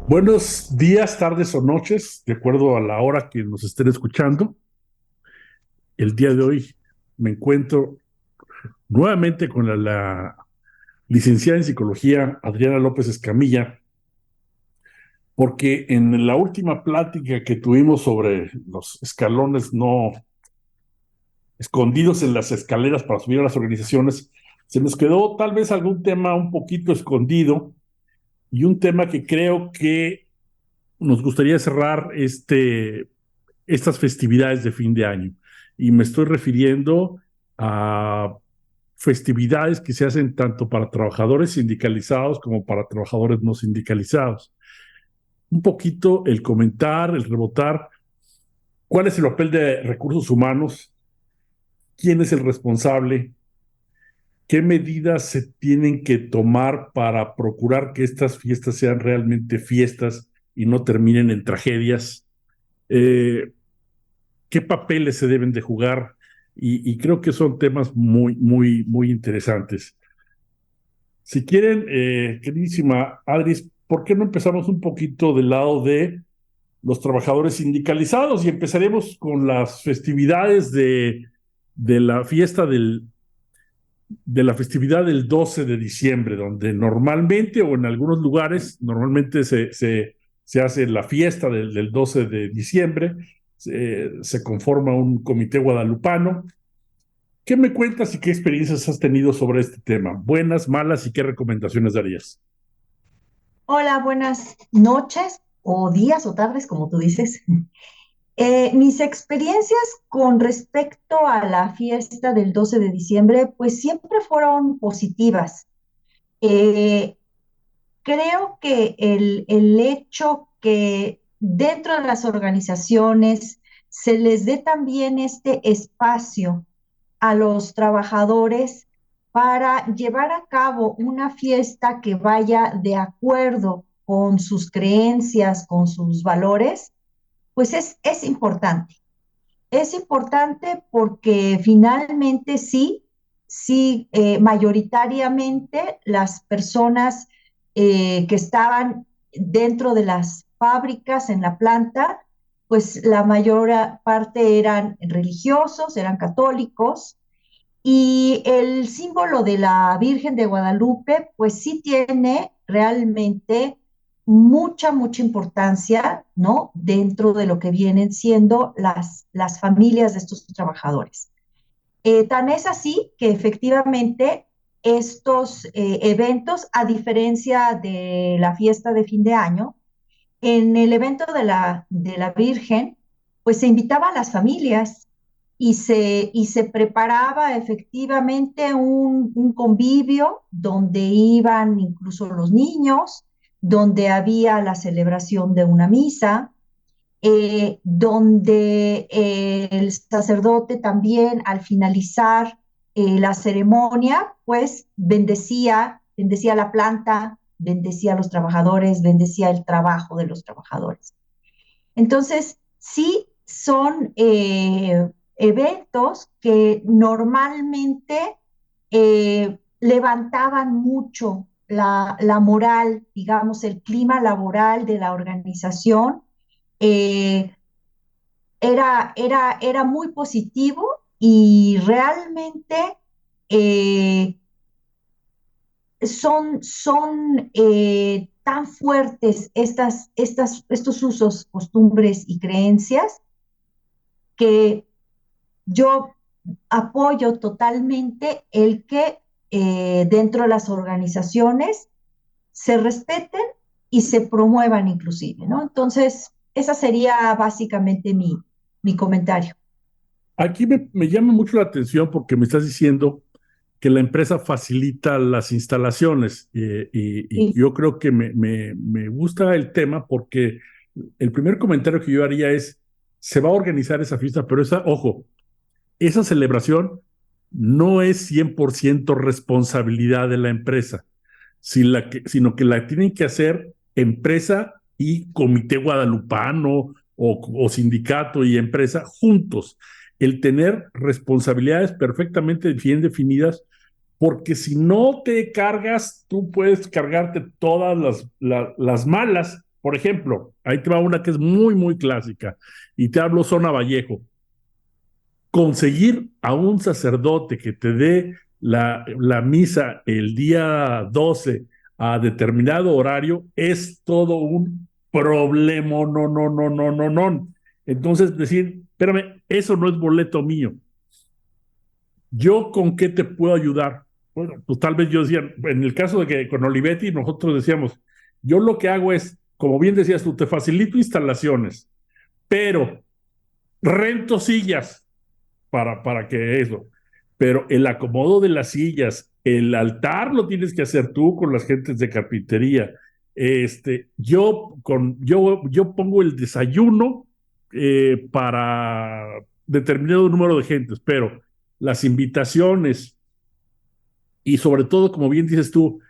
Buenos días, tardes o noches, de acuerdo a la hora que nos estén escuchando. El día de hoy me encuentro nuevamente con la licenciada en psicología Adriana López Escamilla, porque en la última plática que tuvimos sobre los escalones no escondidos en las escaleras para subir a las organizaciones, se nos quedó tal vez algún tema un poquito escondido y un tema que creo que nos gustaría cerrar estas festividades de fin de año. Y me estoy refiriendo a festividades que se hacen tanto para trabajadores sindicalizados como para trabajadores no sindicalizados. Un poquito el comentar, el rebotar, cuál es el papel de recursos humanos, quién es el responsable, qué medidas se tienen que tomar para procurar que estas fiestas sean realmente fiestas y no terminen en tragedias. Eh, Qué papeles se deben de jugar y creo que son temas muy interesantes. Si quieren, queridísima Adris, ¿por qué no empezamos un poquito del lado de los trabajadores sindicalizados y empezaremos con las festividades de la fiesta de la festividad del 12 de diciembre, donde normalmente o en algunos lugares normalmente se hace la fiesta del 12 de diciembre, se conforma un comité guadalupano. ¿Qué me cuentas y qué experiencias has tenido sobre este tema? Buenas, malas y qué recomendaciones darías. Hola, buenas noches o días o tardes, como tú dices. Mis experiencias con respecto a la fiesta del 12 de diciembre, pues siempre fueron positivas. Eh, Creo que el hecho que dentro de las organizaciones se les dé también este espacio a los trabajadores para llevar a cabo una fiesta que vaya de acuerdo con sus creencias, con sus valores, pues es importante. Es importante porque finalmente mayoritariamente las personas que estaban dentro de las fábricas en la planta, pues la mayor parte eran religiosos, eran católicos, y el símbolo de la Virgen de Guadalupe, pues sí tiene realmente mucha importancia, ¿no? Dentro de lo que vienen siendo las familias de estos trabajadores. Tan es así que efectivamente estos eventos, a diferencia de la fiesta de fin de año, en el evento de la Virgen, pues se invitaba a las familias y se preparaba efectivamente un convivio donde iban incluso los niños, donde había la celebración de una misa, donde el sacerdote también al finalizar la ceremonia, pues bendecía la planta, bendecía a los trabajadores, bendecía el trabajo de los trabajadores. Entonces, sí son eventos que normalmente levantaban mucho la moral, digamos, el clima laboral de la organización. eh, era muy positivo y realmente eh, son tan fuertes estos usos, costumbres y creencias que yo apoyo totalmente el que dentro de las organizaciones se respeten y se promuevan inclusive, ¿no? Entonces, esa sería básicamente mi comentario. Aquí me llama mucho la atención porque me estás diciendo que la empresa facilita las instalaciones y Sí, yo creo que me gusta el tema porque el primer comentario que yo haría es, se va a organizar esa fiesta, pero ojo, esa celebración no es 100% responsabilidad de la empresa, sino que la tienen que hacer empresa y comité guadalupano o sindicato y empresa juntos. El tener responsabilidades perfectamente bien definidas, porque si no te cargas, tú puedes cargarte todas las malas, Por ejemplo, ahí te va una que es muy, muy clásica, y te hablo zona Vallejo. Conseguir a un sacerdote que te dé la misa el día 12 a determinado horario es todo un problema, no, no, no, no, no, no. Entonces decir, espérame, eso no es boleto mío. ¿Yo con qué te puedo ayudar? Bueno, pues tal vez yo decía, en el caso de que con Olivetti nosotros decíamos, yo lo que hago es, como bien decías tú, te facilito instalaciones, pero rento sillas para que eso. Pero el acomodo de las sillas, el altar lo tienes que hacer tú con las gentes de carpintería. Yo pongo el desayuno para determinado número de gentes, pero las invitaciones y sobre todo, como bien dices tú,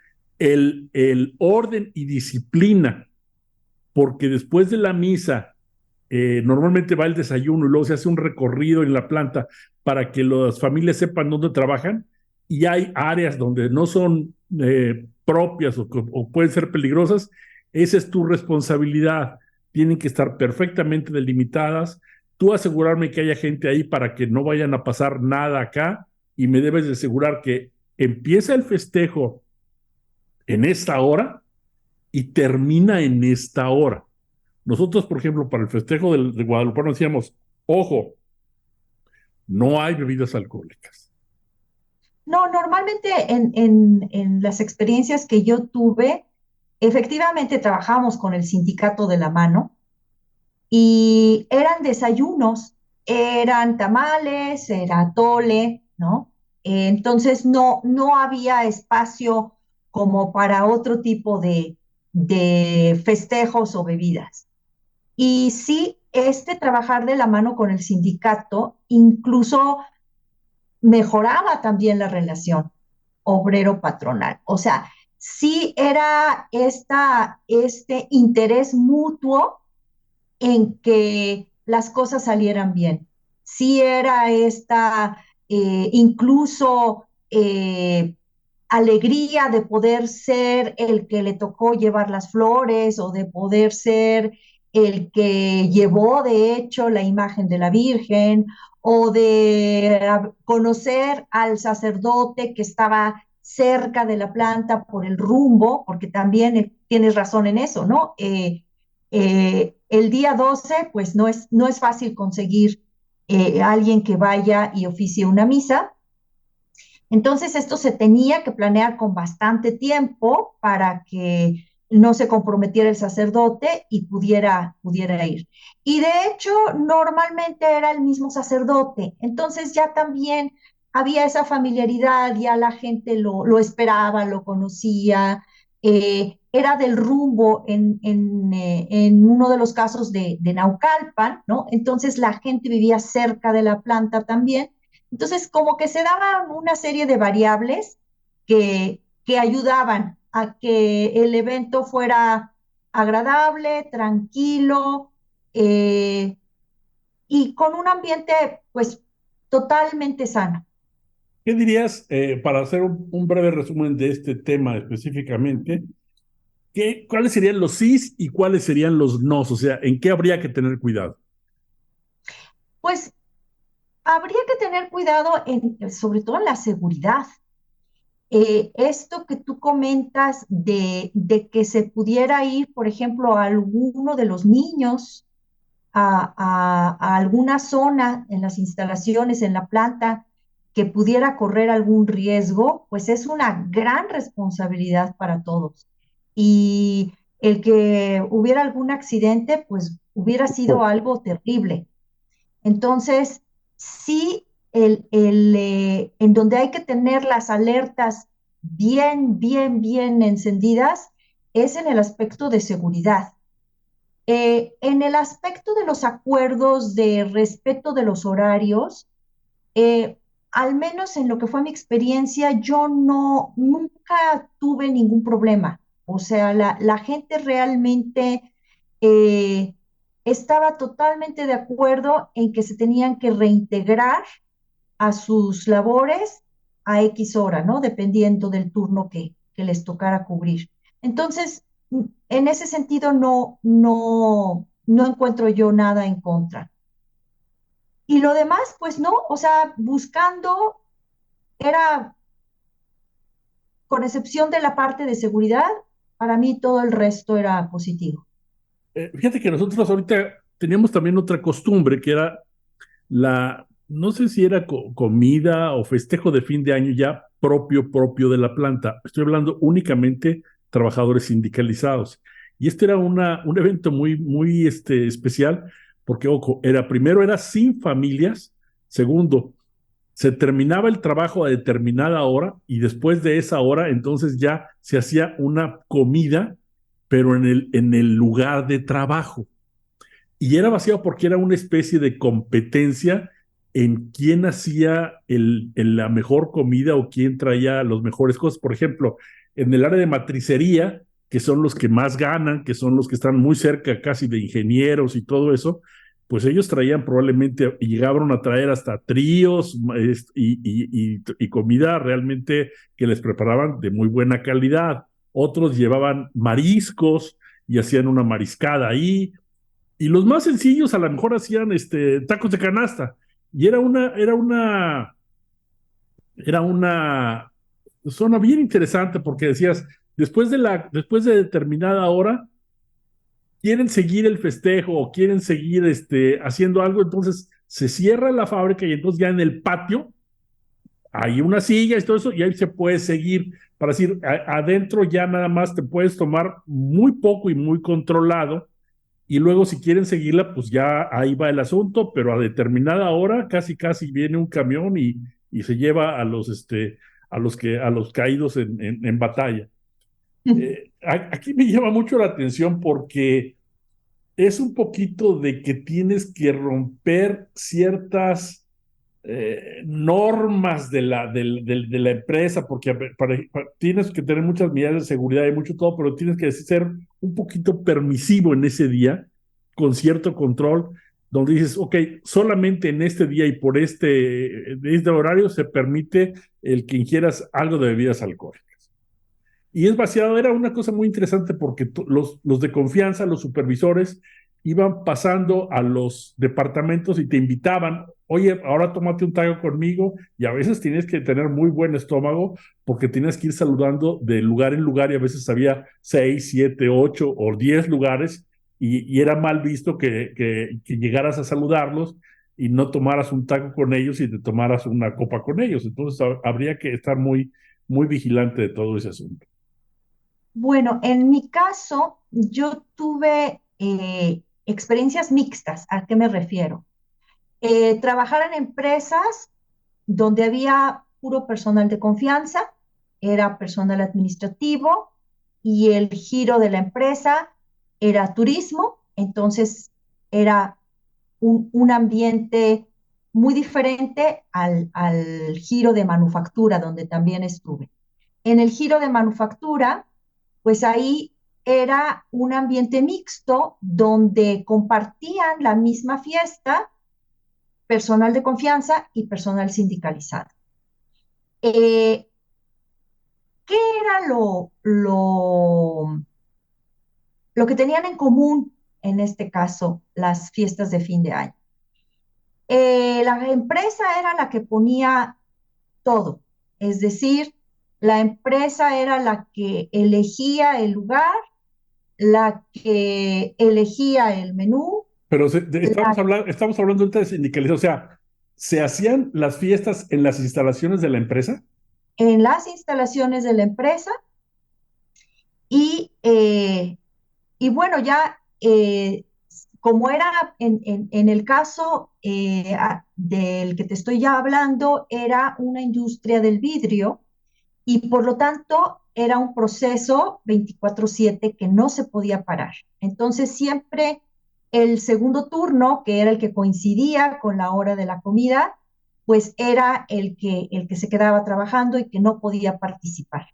el orden y disciplina, porque después de la misa normalmente va el desayuno y luego se hace un recorrido en la planta para que las familias sepan dónde trabajan y hay áreas donde no son propias o pueden ser peligrosas. Esa es tu responsabilidad. Tienen que estar perfectamente delimitadas. Tú asegurarme que haya gente ahí para que no vayan a pasar nada acá y me debes de asegurar que empieza el festejo en esta hora y termina en esta hora. Nosotros, por ejemplo, para el festejo de Guadalupe decíamos, ojo, no hay bebidas alcohólicas. No, normalmente en las experiencias que yo tuve, efectivamente trabajamos con el sindicato de la mano y eran desayunos, eran tamales, era atole, ¿no? Entonces no había espacio como para otro tipo de festejos o bebidas. Y sí, este trabajar de la mano con el sindicato incluso mejoraba también la relación obrero-patronal. O sea, sí era este interés mutuo en que las cosas salieran bien. Sí era esta incluso alegría de poder ser el que le tocó llevar las flores o de poder ser el que llevó de hecho la imagen de la Virgen o de conocer al sacerdote que estaba cerca de la planta por el rumbo, porque también tienes razón en eso, ¿no? El día 12 pues no es fácil conseguir alguien que vaya y oficie una misa. Entonces, esto se tenía que planear con bastante tiempo para que no se comprometiera el sacerdote y pudiera ir. Y de hecho, normalmente era el mismo sacerdote. Entonces ya también había esa familiaridad, ya la gente lo esperaba, lo conocía. Era del rumbo en uno de los casos de Naucalpan, ¿no? Entonces la gente vivía cerca de la planta también. Entonces, como que se daban una serie de variables que ayudaban a que el evento fuera agradable, tranquilo eh, y con un ambiente, pues, totalmente sano. ¿Qué dirías, para hacer un breve resumen de este tema específicamente, cuáles serían los sís y cuáles serían los nos? O sea, ¿en qué habría que tener cuidado? Pues habría que tener cuidado sobre todo en la seguridad. Esto que tú comentas de que se pudiera ir, por ejemplo, a alguno de los niños a alguna zona en las instalaciones, en la planta, que pudiera correr algún riesgo, pues es una gran responsabilidad para todos. Y el que hubiera algún accidente, pues hubiera sido algo terrible. Entonces, sí, en donde hay que tener las alertas bien encendidas es en el aspecto de seguridad. En el aspecto de los acuerdos de respeto de los horarios, eh, al menos en lo que fue mi experiencia, yo nunca tuve ningún problema. O sea, la gente realmente eh, estaba totalmente de acuerdo en que se tenían que reintegrar a sus labores a X hora, ¿no? Dependiendo del turno que les tocara cubrir. Entonces, en ese sentido no encuentro yo nada en contra. Y lo demás, pues no, o sea, buscando era, con excepción de la parte de seguridad, para mí todo el resto era positivo. Fíjate que nosotros ahorita teníamos también otra costumbre que era no sé si era comida o festejo de fin de año ya propio de la planta. Estoy hablando únicamente trabajadores sindicalizados. Y este era un evento muy especial porque, ojo, primero era sin familias, segundo, se terminaba el trabajo a determinada hora y después de esa hora entonces ya se hacía una comida, pero en el lugar de trabajo. Y era vaciado porque era una especie de competencia en quién hacía la mejor comida o quién traía las mejores cosas. Por ejemplo, en el área de matricería, que son los que más ganan, que son los que están muy cerca casi de ingenieros y todo eso, pues ellos traían probablemente, y llegaron a traer hasta tríos y comida realmente que les preparaban de muy buena calidad. Otros llevaban mariscos y hacían una mariscada ahí, y los más sencillos a lo mejor hacían tacos de canasta. Y era una zona bien interesante porque decías, después de determinada hora, quieren seguir el festejo o quieren seguir haciendo algo, entonces se cierra la fábrica y entonces ya en el patio hay una silla y todo eso, y ahí se puede seguir. Para decir, adentro ya nada más te puedes tomar muy poco y muy controlado, y luego si quieren seguirla, pues ya ahí va el asunto, pero a determinada hora casi viene un camión y se lleva a los caídos en batalla. Aquí me llama mucho la atención porque es un poquito de que tienes que romper ciertas normas de la empresa, porque tienes que tener muchas medidas de seguridad y mucho todo, pero tienes que ser un poquito permisivo en ese día, con cierto control, donde dices, ok, solamente en este día y por de este horario se permite el que ingieras algo de bebidas alcohólicas. Y es vaciado, era una cosa muy interesante porque los de confianza, los supervisores, iban pasando a los departamentos y te invitaban, oye, ahora tómate un trago conmigo, y a veces tienes que tener muy buen estómago porque tienes que ir saludando de lugar en lugar, y a veces había 6, 7, 8 o 10 lugares, y era mal visto que llegaras a saludarlos y no tomaras un taco con ellos y te tomaras una copa con ellos. Entonces habría que estar muy vigilante de todo ese asunto. Bueno, en mi caso, yo tuve experiencias mixtas. ¿A qué me refiero? Trabajar en empresas donde había puro personal de confianza, era personal administrativo y el giro de la empresa era turismo, entonces era un ambiente muy diferente al giro de manufactura, donde también estuve. En el giro de manufactura, pues ahí era un ambiente mixto donde compartían la misma fiesta personal de confianza y personal sindicalizado. Eh, ¿Qué era lo que tenían en común en este caso las fiestas de fin de año? La empresa era la que ponía todo, es decir, la empresa era la que elegía el lugar, la que elegía el menú, Pero la, estamos hablando ahorita de sindicalización, o sea, ¿se hacían las fiestas en las instalaciones de la empresa? en las instalaciones de la empresa y, eh, y bueno, ya como era en el caso del que te estoy ya hablando, era una industria del vidrio y por lo tanto era un proceso 24/7 que no se podía parar. Entonces siempre el segundo turno, que era el que coincidía con la hora de la comida, pues era el que se quedaba trabajando y que no podía participar.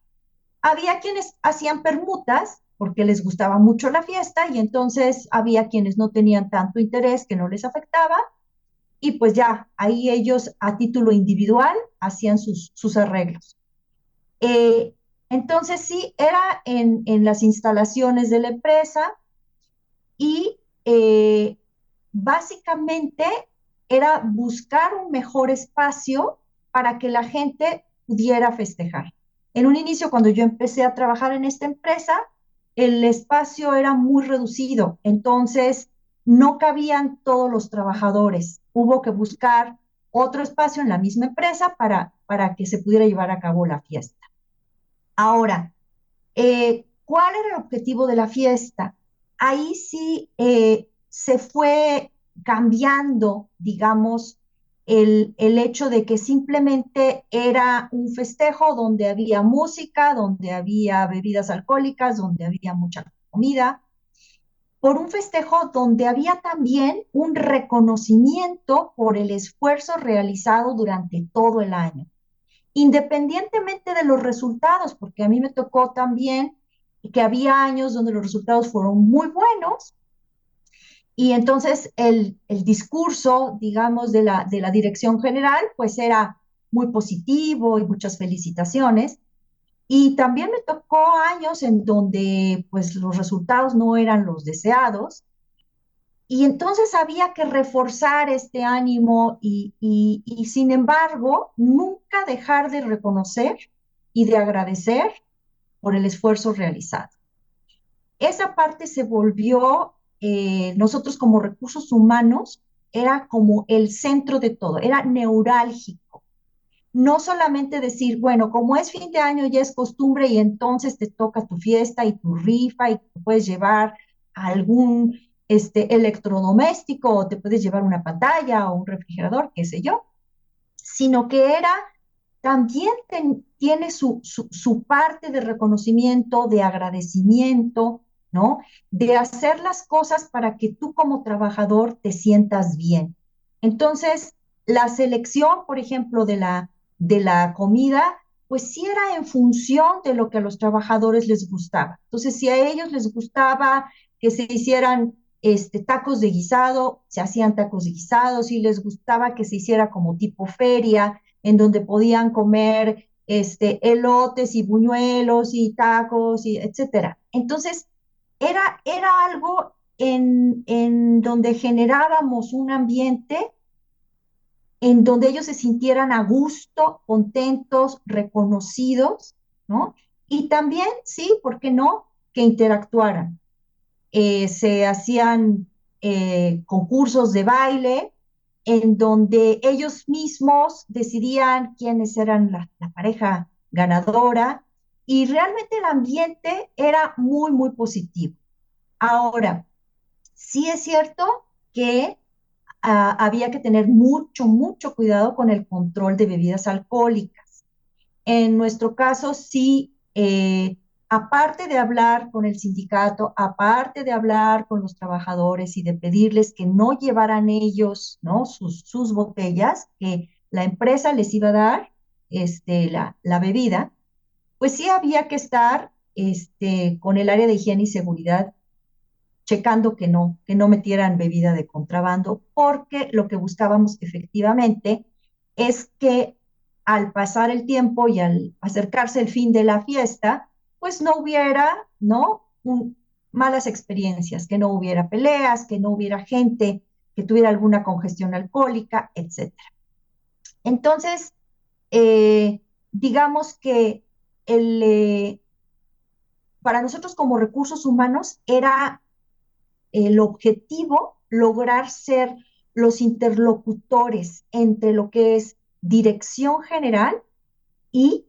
Había quienes hacían permutas porque les gustaba mucho la fiesta y entonces había quienes no tenían tanto interés, que no les afectaba, y pues ya ahí ellos a título individual hacían sus arreglos. Eh, Entonces sí, era en las instalaciones de la empresa y básicamente era buscar un mejor espacio para que la gente pudiera festejar. En un inicio, cuando yo empecé a trabajar en esta empresa, el espacio era muy reducido, entonces no cabían todos los trabajadores. Hubo que buscar otro espacio en la misma empresa para que se pudiera llevar a cabo la fiesta. Ahora, ¿cuál era el objetivo de la fiesta? Ahí sí se fue cambiando, digamos, el hecho de que simplemente era un festejo donde había música, donde había bebidas alcohólicas, donde había mucha comida, por un festejo donde había también un reconocimiento por el esfuerzo realizado durante todo el año independientemente de los resultados, porque a mí me tocó también que había años donde los resultados fueron muy buenos y entonces el discurso, digamos, de la dirección general, pues era muy positivo y muchas felicitaciones. Y también me tocó años en donde pues los resultados no eran los deseados y entonces había que reforzar este ánimo y sin embargo, nunca dejar de reconocer y de agradecer por el esfuerzo realizado. Esa parte se volvió, nosotros como recursos humanos, era como el centro de todo, era neurálgico. No solamente decir, bueno, como es fin de año ya es costumbre y entonces te toca tu fiesta y tu rifa y te puedes llevar algún electrodoméstico o te puedes llevar una pantalla o un refrigerador, qué sé yo, sino que era también tiene su parte de reconocimiento, de agradecimiento, ¿no? De hacer las cosas para que tú como trabajador te sientas bien. Entonces, la selección, por ejemplo, de la comida, pues sí era en función de lo que a los trabajadores les gustaba. Entonces, si a ellos les gustaba que se hicieran tacos de guisado, se hacían tacos de guisado, si les gustaba que se hiciera como tipo feria, en donde podían comer elotes y buñuelos y tacos y etcétera. Entonces, era algo en donde generábamos un ambiente en donde ellos se sintieran a gusto, contentos, reconocidos, ¿no? Y también, sí, ¿por qué no? Que interactuaran. Se hacían concursos de baile en donde ellos mismos decidían quiénes eran la pareja ganadora y realmente el ambiente era muy, muy positivo. Ahora, sí es cierto que había que tener mucho, mucho cuidado con el control de bebidas alcohólicas. En nuestro caso, sí, aparte de hablar con el sindicato, aparte de hablar con los trabajadores y de pedirles que no llevaran ellos, ¿no? sus botellas, que la empresa les iba a dar la bebida, pues sí había que estar con el área de higiene y seguridad checando que no metieran bebida de contrabando, porque lo que buscábamos efectivamente es que al pasar el tiempo y al acercarse el fin de la fiesta, pues no hubiera, ¿no? Malas experiencias, que no hubiera peleas, que no hubiera gente que tuviera alguna congestión alcohólica, etcétera. Entonces, digamos que el, para nosotros como recursos humanos era el objetivo lograr ser los interlocutores entre lo que es dirección general y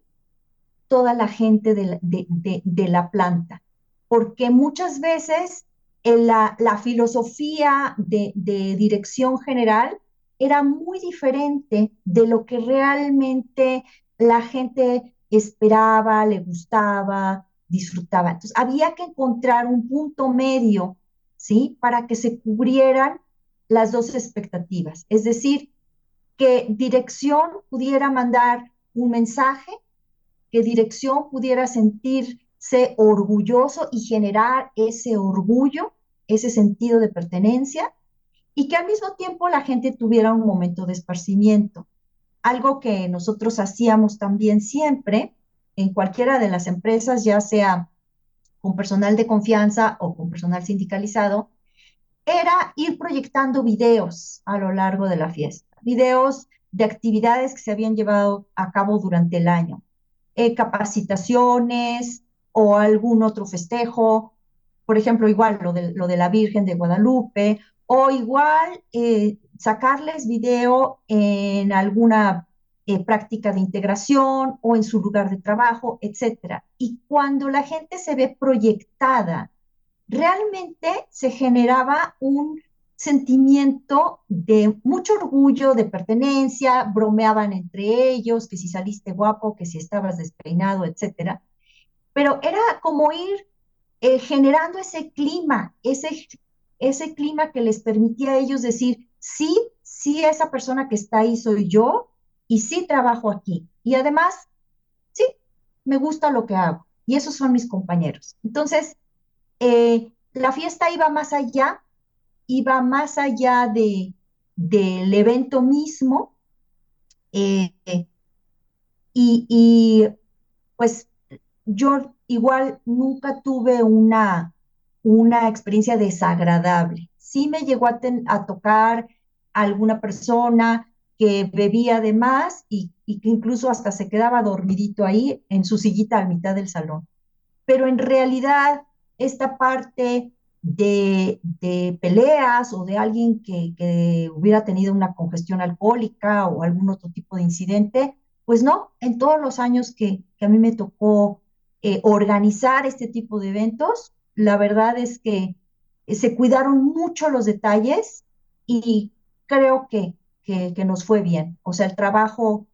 toda la gente de la planta. Porque muchas veces la filosofía de dirección general era muy diferente de lo que realmente la gente esperaba, le gustaba, disfrutaba. Entonces, había que encontrar un punto medio, ¿sí? Para que se cubrieran las dos expectativas. Es decir, que dirección pudiera mandar un mensaje, que dirección pudiera sentirse orgulloso y generar ese orgullo, ese sentido de pertenencia, y que al mismo tiempo la gente tuviera un momento de esparcimiento. Algo que nosotros hacíamos también siempre en cualquiera de las empresas, ya sea con personal de confianza o con personal sindicalizado, era ir proyectando videos a lo largo de la fiesta, videos de actividades que se habían llevado a cabo durante el año, capacitaciones o algún otro festejo, por ejemplo, igual lo de la Virgen de Guadalupe, o igual sacarles video en alguna práctica de integración o en su lugar de trabajo, etcétera. Y cuando la gente se ve proyectada, realmente se generaba un sentimiento de mucho orgullo, de pertenencia, bromeaban entre ellos, que si saliste guapo, que si estabas despeinado, etcétera. Pero era como ir generando ese clima que les permitía a ellos decir, sí, sí, esa persona que está ahí soy yo y sí trabajo aquí. Y además, sí, me gusta lo que hago y esos son mis compañeros. Entonces, la fiesta iba más allá del evento mismo, eh, y pues yo igual nunca tuve una experiencia desagradable. Sí me llegó a tocar alguna persona que bebía de más y que incluso hasta se quedaba dormidito ahí en su sillita a mitad del salón. Pero en realidad esta parte de peleas o de alguien que hubiera tenido una congestión alcohólica o algún otro tipo de incidente, pues no, en todos los años que a mí me tocó organizar este tipo de eventos, la verdad es que se cuidaron mucho los detalles y creo que nos fue bien. O sea, el trabajo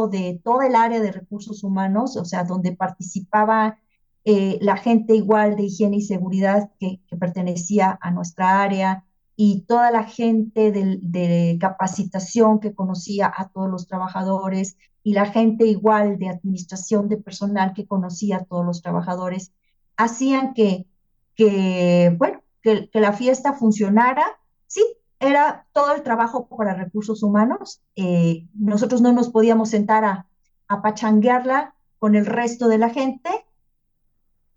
de toda el área de recursos humanos, o sea, donde participaba la gente igual de higiene y seguridad que pertenecía a nuestra área y toda la gente de capacitación que conocía a todos los trabajadores y la gente igual de administración de personal que conocía a todos los trabajadores, hacían bueno, que la fiesta funcionara. Sí, era todo el trabajo para recursos humanos. Nosotros no nos podíamos sentar a pachanguearla con el resto de la gente,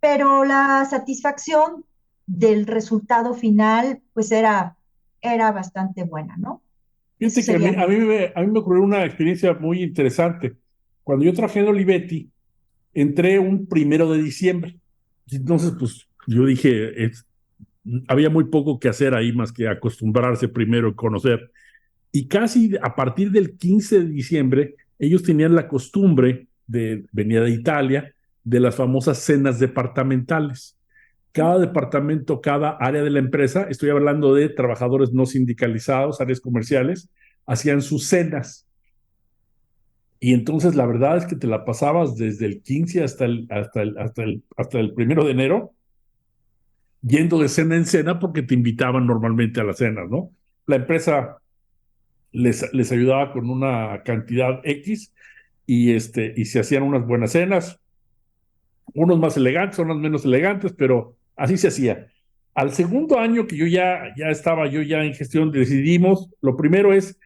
pero la satisfacción del resultado final, pues era bastante buena, ¿no? Eso Fíjate que sería mi... a mí me ocurrió una experiencia muy interesante. Cuando yo trabajé en Olivetti, entré un 1 de diciembre. Entonces, pues yo dije, había muy poco que hacer ahí más que acostumbrarse primero y conocer. Y casi a partir del 15 de diciembre, ellos tenían la costumbre venía de Italia, de las famosas cenas departamentales. Cada departamento, cada área de la empresa, estoy hablando de trabajadores no sindicalizados, áreas comerciales, hacían sus cenas. Y entonces la verdad es que te la pasabas desde el 15 hasta el 1 de enero, yendo de cena en cena porque te invitaban normalmente a las cenas, ¿no? La empresa les ayudaba con una cantidad X y se hacían unas buenas cenas, unos más elegantes, unos menos elegantes, pero así se hacía. Al segundo año que ya estaba yo ya en gestión, decidimos, lo primero es,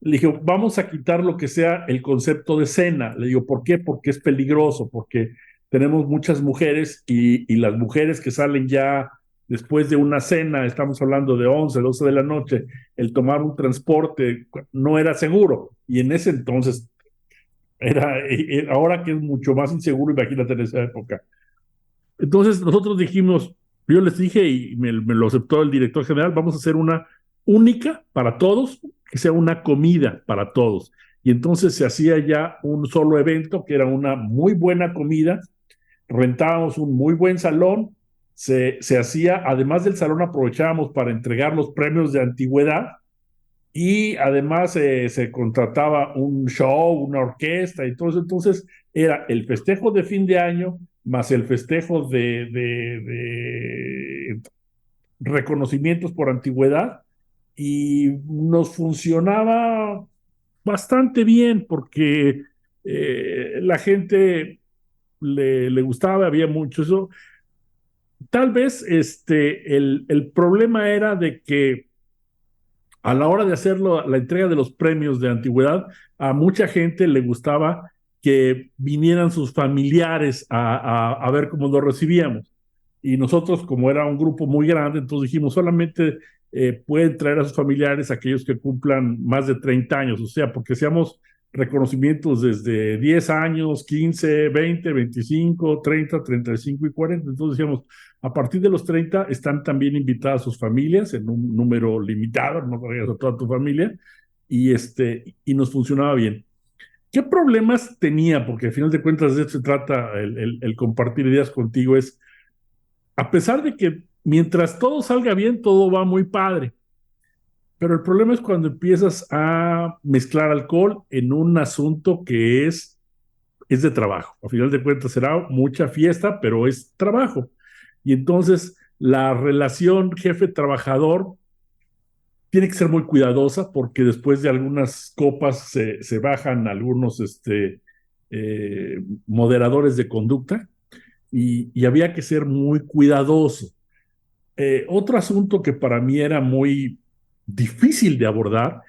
le dije, vamos a quitar lo que sea el concepto de cena. Le digo, ¿por qué? Porque es peligroso, porque tenemos muchas mujeres y las mujeres que salen ya después de una cena, estamos hablando de 11, 12 de la noche, el tomar un transporte no era seguro. Y en ese entonces ahora que es mucho más inseguro, imagínate en esa época. Entonces nosotros dijimos, yo les dije y me lo aceptó el director general, vamos a hacer una única para todos, que sea una comida para todos. Y entonces se hacía ya un solo evento, que era una muy buena comida, rentábamos un muy buen salón, se hacía, además del salón aprovechábamos para entregar los premios de antigüedad y además se contrataba un show, una orquesta y todo eso. Entonces era el festejo de fin de año más el festejo de reconocimientos por antigüedad y nos funcionaba bastante bien porque la gente le gustaba, había mucho eso. Tal vez el problema era de que a la hora de hacerlo, la entrega de los premios de antigüedad, a mucha gente le gustaba que vinieran sus familiares a ver cómo lo recibíamos. Y nosotros, como era un grupo muy grande, entonces dijimos, solamente pueden traer a sus familiares aquellos que cumplan más de 30 años, o sea, porque seamos reconocimientos desde 10 años, 15, 20, 25, 30, 35 y 40. Entonces decíamos, a partir de los 30 están también invitadas sus familias en un número limitado, no traigas a toda tu familia, y nos funcionaba bien. ¿Qué problemas tenía? Porque al final de cuentas de esto se trata el compartir ideas contigo, es, a pesar de que mientras todo salga bien, todo va muy padre, pero el problema es cuando empiezas a mezclar alcohol en un asunto que es de trabajo. A final de cuentas será mucha fiesta, pero es trabajo. Y entonces la relación jefe-trabajador tiene que ser muy cuidadosa porque después de algunas copas se bajan algunos moderadores de conducta y había que ser muy cuidadoso. Otro asunto que para mí era muy difícil de abordar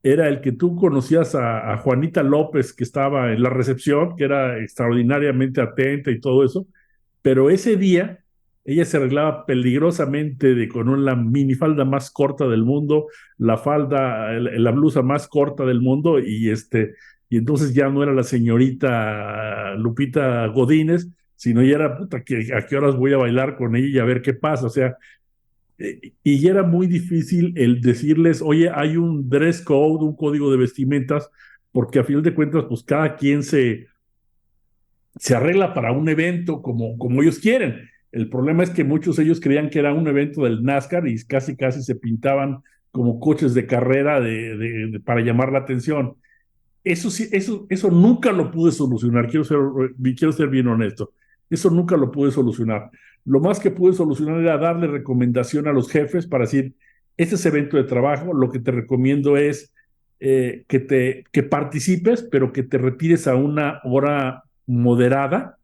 era el que tú conocías a Juanita López, que estaba en la recepción, que era extraordinariamente atenta y todo eso, pero ese día ella se arreglaba peligrosamente con la minifalda más corta del mundo, la falda, la blusa más corta del mundo, y entonces ya no era la señorita Lupita Godínez, sino ya era, puta, ¿a qué horas voy a bailar con ella y a ver qué pasa? O sea, y ya era muy difícil el decirles, oye, hay un dress code, un código de vestimentas, porque a final de cuentas, pues cada quien se arregla para un evento como ellos quieren. El problema es que muchos de ellos creían que era un evento del NASCAR y casi casi se pintaban como coches de carrera para llamar la atención. Eso sí, eso nunca lo pude solucionar, quiero ser bien honesto. Eso nunca lo pude solucionar. Lo más que pude solucionar era darle recomendación a los jefes para decir, este es evento de trabajo, lo que te recomiendo es que participes, pero que te retires a una hora moderada.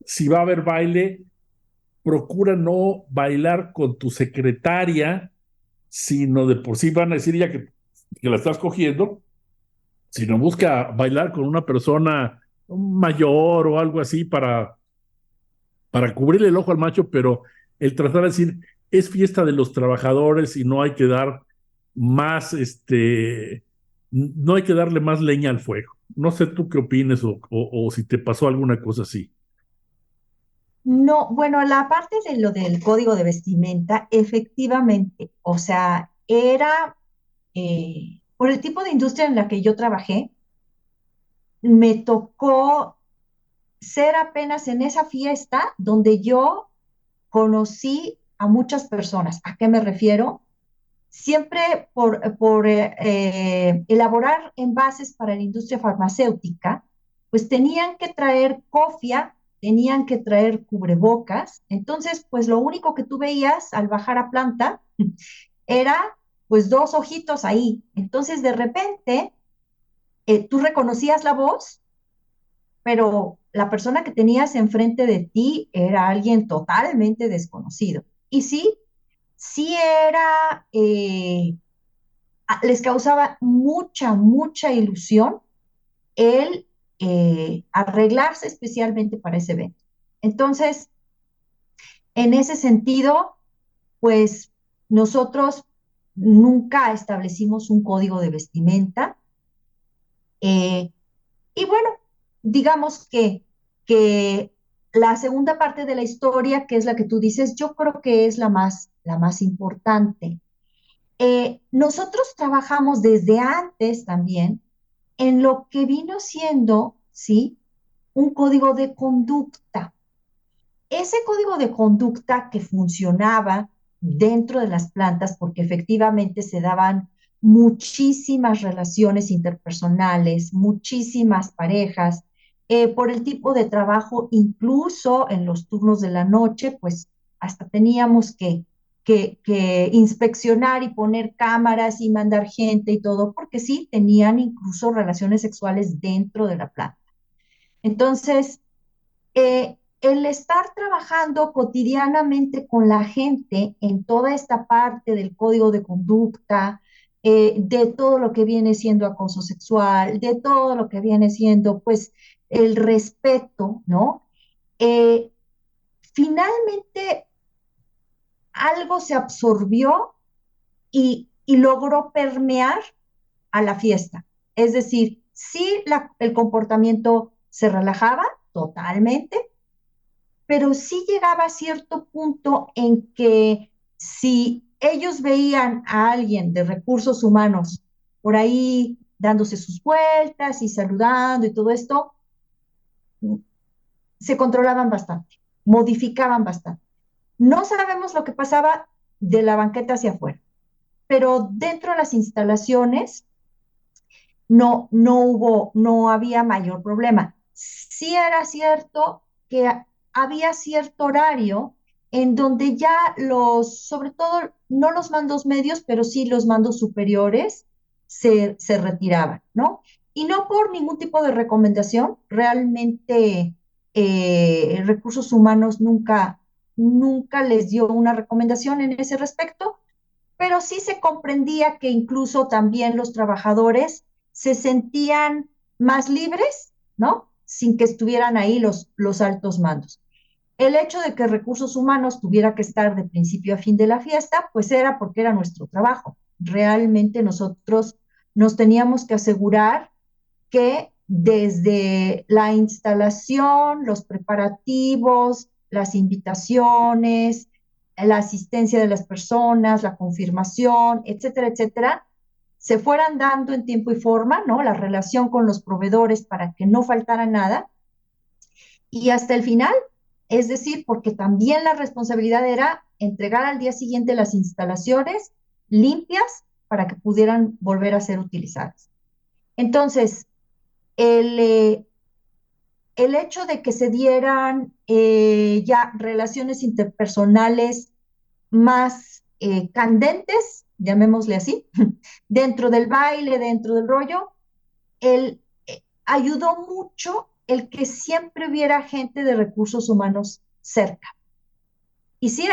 Si va a haber baile, procura no bailar con tu secretaria, sino de por sí van a decir ya que la estás cogiendo, sino busca bailar con una persona mayor o algo así para cubrirle el ojo al macho, pero el tratar de decir, es fiesta de los trabajadores y no hay que dar más, no hay que darle más leña al fuego. No sé tú qué opines o si te pasó alguna cosa así. No, bueno, la parte de lo del código de vestimenta, efectivamente, o sea, era por el tipo de industria en la que yo trabajé, me tocó ser apenas en esa fiesta donde yo conocí a muchas personas. ¿A qué me refiero? Siempre por elaborar envases para la industria farmacéutica, pues tenían que traer cofia, tenían que traer cubrebocas. Entonces, pues lo único que tú veías al bajar a planta era pues dos ojitos ahí. Entonces, de repente, tú reconocías la voz, pero la persona que tenías enfrente de ti era alguien totalmente desconocido. Y sí, sí era, les causaba mucha ilusión el arreglarse especialmente para ese evento. Entonces, en ese sentido, pues nosotros nunca establecimos un código de vestimenta. eh, y bueno, digamos que la segunda parte de la historia, que es la que tú dices, yo creo que es la más importante. Nosotros trabajamos desde antes también en lo que vino siendo, ¿sí? Un código de conducta. Ese código de conducta que funcionaba dentro de las plantas, porque efectivamente se daban muchísimas relaciones interpersonales, muchísimas parejas, por el tipo de trabajo, incluso en los turnos de la noche, pues hasta teníamos que inspeccionar y poner cámaras y mandar gente y todo, porque sí, tenían incluso relaciones sexuales dentro de la planta. Entonces, el estar trabajando cotidianamente con la gente en toda esta parte del código de conducta, de todo lo que viene siendo acoso sexual, de todo lo que viene siendo, pues, el respeto, ¿no? Eh, Finalmente, algo se absorbió y logró permear a la fiesta. Es decir, sí el comportamiento se relajaba totalmente, pero sí llegaba a cierto punto en que si ellos veían a alguien de recursos humanos por ahí dándose sus vueltas y saludando y todo esto, se controlaban bastante, modificaban bastante. No sabemos lo que pasaba de la banqueta hacia afuera, pero dentro de las instalaciones no había mayor problema. Sí era cierto que había cierto horario en donde ya sobre todo, no los mandos medios, pero sí los mandos superiores se retiraban, ¿no? Y no por ningún tipo de recomendación, realmente Recursos Humanos nunca les dio una recomendación en ese respecto, pero sí se comprendía que incluso también los trabajadores se sentían más libres, ¿no? Sin que estuvieran ahí los altos mandos. El hecho de que Recursos Humanos tuviera que estar de principio a fin de la fiesta, pues era porque era nuestro trabajo. Realmente nosotros nos teníamos que asegurar que desde la instalación, los preparativos, las invitaciones, la asistencia de las personas, la confirmación, etcétera, etcétera, se fueran dando en tiempo y forma, ¿no? La relación con los proveedores para que no faltara nada y hasta el final, es decir, porque también la responsabilidad era entregar al día siguiente las instalaciones limpias para que pudieran volver a ser utilizadas. Entonces, el, eh, el hecho de que se dieran ya relaciones interpersonales más candentes, llamémosle así, dentro del baile, dentro del rollo, ayudó mucho el que siempre hubiera gente de recursos humanos cerca. Y sí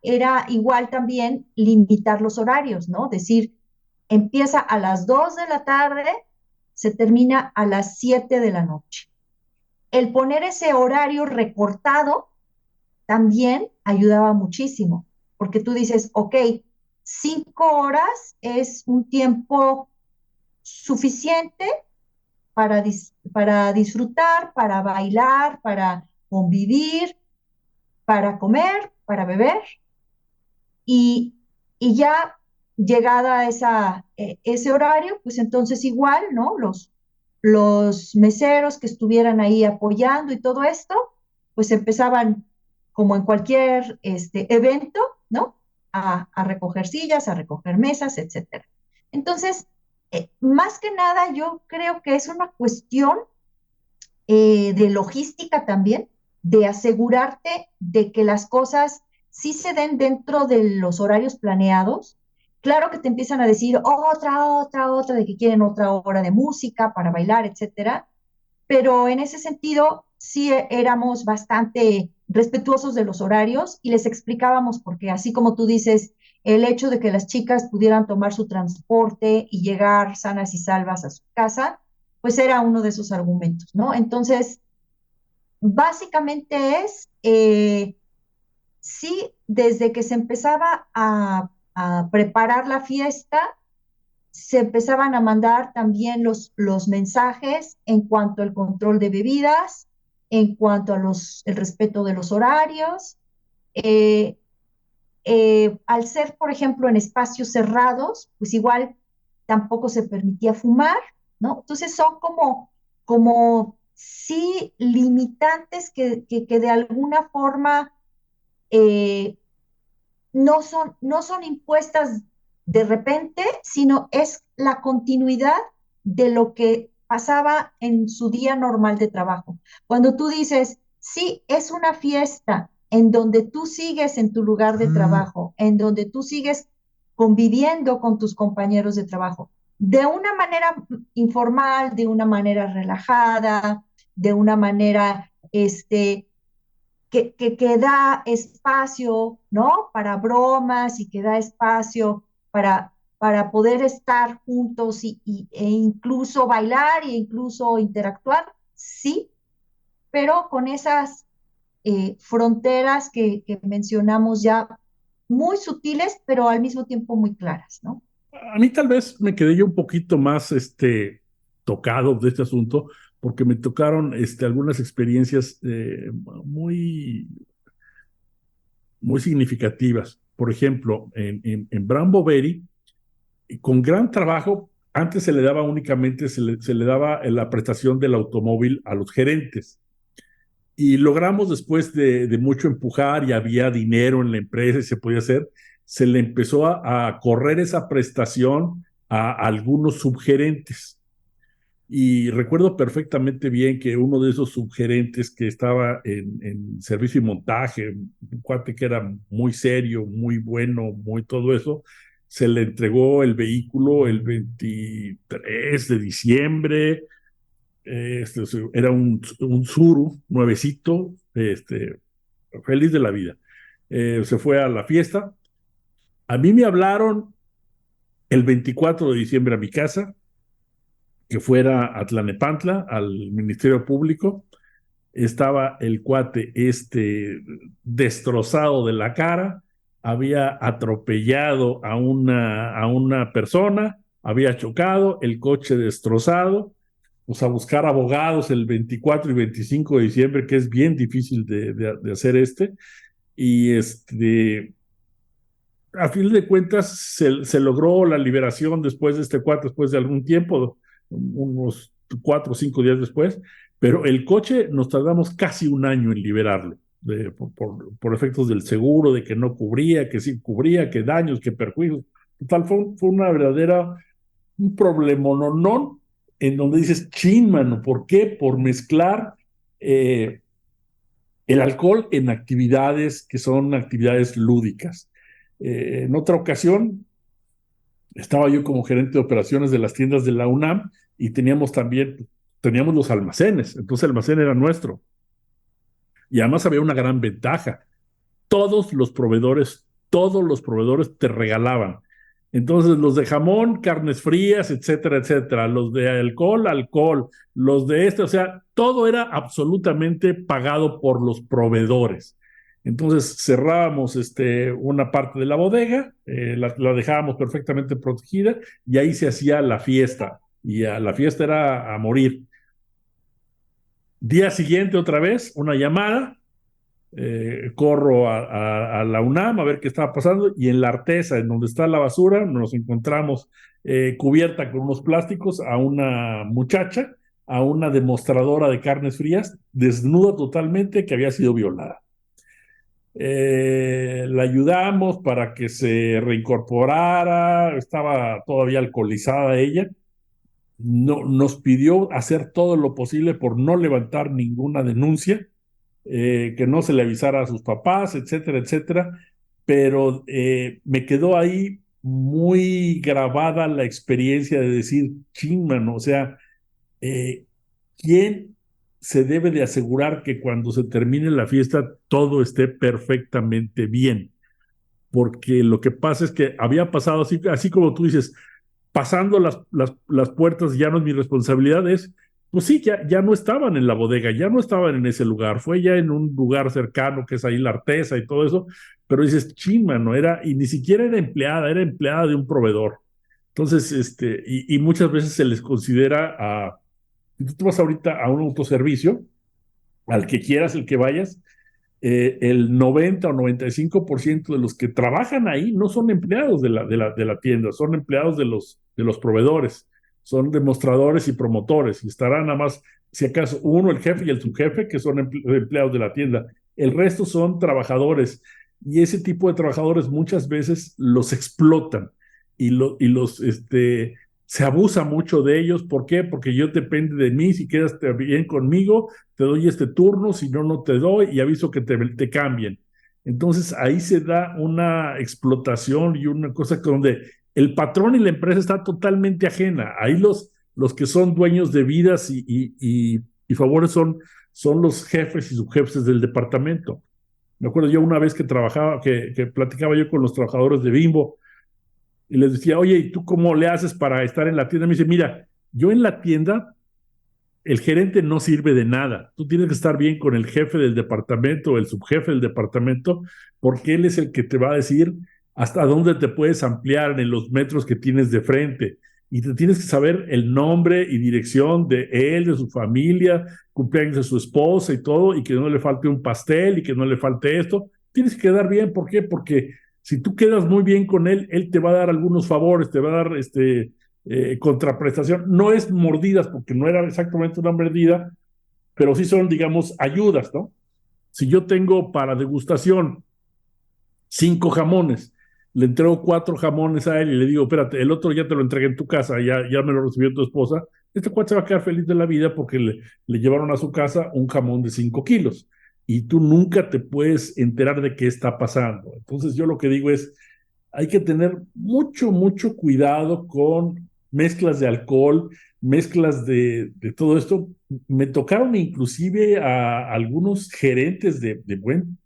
era igual también limitar los horarios, ¿no? Decir, empieza a las 2 de la tarde, se termina a las 7 de la noche. El poner ese horario recortado también ayudaba muchísimo, porque tú dices, ok, 5 horas es un tiempo suficiente para disfrutar, para bailar, para convivir, para comer, para beber, y, y ya llegada a ese horario, pues entonces igual, ¿no? Los meseros que estuvieran ahí apoyando y todo esto, pues empezaban como en cualquier evento, ¿no? A recoger sillas, a recoger mesas, etcétera. Entonces, más que nada, yo creo que es una cuestión de logística también, de asegurarte de que las cosas sí se den dentro de los horarios planeados. Claro que te empiezan a decir otra, de que quieren otra hora de música para bailar, etcétera, pero en ese sentido sí éramos bastante respetuosos de los horarios y les explicábamos porque así como tú dices, el hecho de que las chicas pudieran tomar su transporte y llegar sanas y salvas a su casa, pues era uno de esos argumentos, ¿no? Entonces, básicamente sí, desde que se empezaba a preparar la fiesta, se empezaban a mandar también los mensajes en cuanto al control de bebidas, en cuanto a el respeto de los horarios. Eh, al ser, por ejemplo, en espacios cerrados, pues igual tampoco se permitía fumar, ¿no? Entonces son como sí limitantes que de alguna forma eh, no son impuestas de repente, sino es la continuidad de lo que pasaba en su día normal de trabajo. Cuando tú dices, sí, es una fiesta en donde tú sigues en tu lugar de trabajo, en donde tú sigues conviviendo con tus compañeros de trabajo, de una manera informal, de una manera relajada, de una manera que da espacio, ¿no? Para bromas y que da espacio para poder estar juntos e incluso bailar e incluso interactuar, sí, pero con esas fronteras que mencionamos ya muy sutiles, pero al mismo tiempo muy claras, ¿no? A mí tal vez me quedé yo un poquito más tocado de este asunto, porque me tocaron algunas experiencias muy, muy significativas. Por ejemplo, en Brown Boveri, con gran trabajo, antes se le daba únicamente, se le daba la prestación del automóvil a los gerentes. Y logramos después de mucho empujar y había dinero en la empresa y se podía hacer, se le empezó a correr esa prestación a algunos subgerentes. Y recuerdo perfectamente bien que uno de esos subgerentes que estaba en servicio y montaje, un cuate que era muy serio, muy bueno, muy todo eso, se le entregó el vehículo el 23 de diciembre. Era un Tsuru nuevecito, feliz de la vida. Se fue a la fiesta. A mí me hablaron el 24 de diciembre a mi casa, que fuera a Tlanepantla, al Ministerio Público. Estaba el cuate destrozado de la cara, había atropellado a una persona, había chocado, el coche destrozado, pues a buscar abogados el 24 y 25 de diciembre, que es bien difícil de hacer y a fin de cuentas se logró la liberación después de este cuate, después de algún tiempo, unos 4 o 5 días después, pero el coche nos tardamos casi un año en liberarlo, por efectos del seguro, de que no cubría, que sí cubría, que daños, que perjuicios. Total, fue una verdadera, un problemononón en donde dices, chin, mano, ¿por qué? Por mezclar el alcohol en actividades que son actividades lúdicas. En otra ocasión, estaba yo como gerente de operaciones de las tiendas de la UNAM y teníamos los almacenes, entonces el almacén era nuestro. Y además había una gran ventaja. Todos los proveedores te regalaban. Entonces, los de jamón, carnes frías, etcétera, etcétera. Los de alcohol, alcohol. Los de o sea, todo era absolutamente pagado por los proveedores. Entonces, cerrábamos una parte de la bodega, la dejábamos perfectamente protegida y ahí se hacía la fiesta. Y la fiesta era a morir. Día siguiente, otra vez, una llamada, corro a la UNAM a ver qué estaba pasando y en la Artesa, en donde está la basura, nos encontramos cubierta con unos plásticos a una muchacha, a una demostradora de carnes frías, desnuda totalmente, que había sido violada. La ayudamos para que se reincorporara, estaba todavía alcoholizada ella. No, nos pidió hacer todo lo posible por no levantar ninguna denuncia, que no se le avisara a sus papás, etcétera, etcétera, pero me quedó ahí muy grabada la experiencia de decir, chingman, o sea, ¿quién se debe de asegurar que cuando se termine la fiesta todo esté perfectamente bien? Porque lo que pasa es que había pasado así como tú dices, pasando las puertas ya no es mi responsabilidad, pues sí, ya no estaban en la bodega, ya no estaban en ese lugar, fue ya en un lugar cercano que es ahí la Artesa y todo eso, pero dices, chima, no era, y ni siquiera era empleada de un proveedor. Entonces, y muchas veces se les considera si tú vas ahorita a un autoservicio, al que quieras, el que vayas, el 90 o 95% de los que trabajan ahí no son empleados de la tienda, son empleados de los proveedores, son demostradores y promotores, y estarán nada más, si acaso, uno, el jefe y el subjefe, que son empleados de la tienda. El resto son trabajadores, y ese tipo de trabajadores muchas veces los explotan y se abusa mucho de ellos. ¿Por qué? Porque yo depende de mí, si quedas bien conmigo, te doy este turno, si no, no te doy y aviso que te cambien. Entonces ahí se da una explotación y una cosa donde el patrón y la empresa está totalmente ajena. Ahí los que son dueños de vidas y favores son los jefes y subjefes del departamento. Me acuerdo yo una vez que platicaba yo con los trabajadores de Bimbo, y les decía, oye, ¿y tú cómo le haces para estar en la tienda? Me dice, mira, yo en la tienda el gerente no sirve de nada. Tú tienes que estar bien con el jefe del departamento o el subjefe del departamento, porque él es el que te va a decir hasta dónde te puedes ampliar en los metros que tienes de frente. Y te tienes que saber el nombre y dirección de él, de su familia, cumpleaños de su esposa y todo, y que no le falte un pastel y que no le falte esto. Tienes que quedar bien. ¿Por qué? Porque si tú quedas muy bien con él, él te va a dar algunos favores, te va a dar contraprestación. No es mordidas, porque no era exactamente una mordida, pero sí son, digamos, ayudas, ¿no? Si yo tengo para degustación 5 jamones, le entrego 4 jamones a él y le digo, espérate, el otro ya te lo entregué en tu casa, ya me lo recibió tu esposa, este cuate se va a quedar feliz de la vida porque le llevaron a su casa un jamón de 5 kilos y tú nunca te puedes enterar de qué está pasando. Entonces yo lo que digo es, hay que tener mucho, mucho cuidado con mezclas de alcohol, mezclas de todo esto. Me tocaron inclusive a algunos gerentes de buen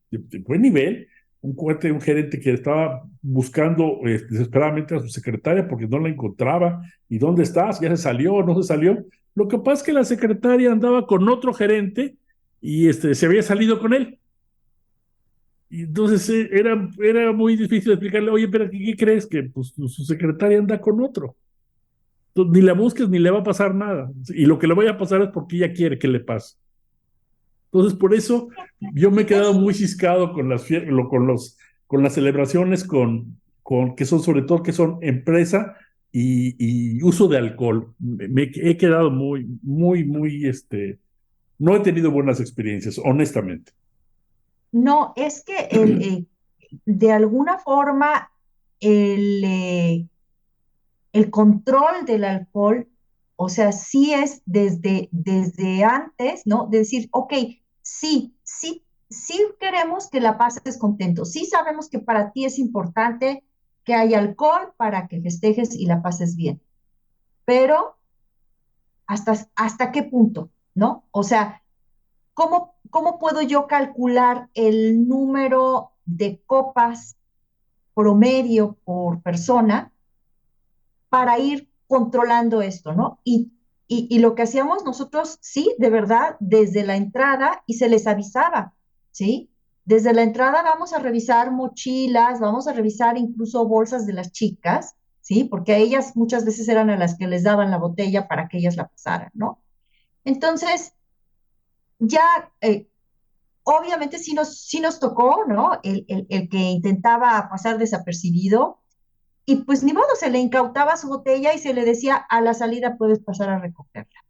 nivel, un gerente que estaba buscando desesperadamente a su secretaria porque no la encontraba. ¿Y dónde estás? ¿Ya se salió? ¿No se salió? Lo que pasa es que la secretaria andaba con otro gerente y se había salido con él. Y entonces era muy difícil explicarle, oye, pero ¿qué crees? Que pues, su secretaria anda con otro. Entonces, ni la busques ni le va a pasar nada. Y lo que le vaya a pasar es porque ella quiere que le pase. Entonces, por eso yo me he quedado Es, muy ciscado con con las celebraciones que son sobre todo que son empresa y uso de alcohol. Me he quedado muy, muy, muy, no he tenido buenas experiencias, honestamente. no, es que de alguna forma el, eh, el control del alcohol, o sea, sí es desde antes, ¿no? De decir, ok, sí queremos que la pases contento, sí sabemos que para ti es importante que haya alcohol para que festejes y la pases bien, pero ¿hasta qué punto, ¿no? O sea, ¿cómo puedo yo calcular el número de copas promedio por persona para ir controlando esto, ¿no? Y lo que hacíamos nosotros, sí, de verdad, desde la entrada y se les avisaba, ¿sí? Desde la entrada vamos a revisar mochilas, vamos a revisar incluso bolsas de las chicas, ¿sí? Porque a ellas muchas veces eran a las que les daban la botella para que ellas la pasaran, ¿no? Entonces, ya, obviamente sí nos tocó, ¿no? El que intentaba pasar desapercibido, y pues ni modo, se le incautaba su botella y se le decía, a la salida puedes pasar a recogerla.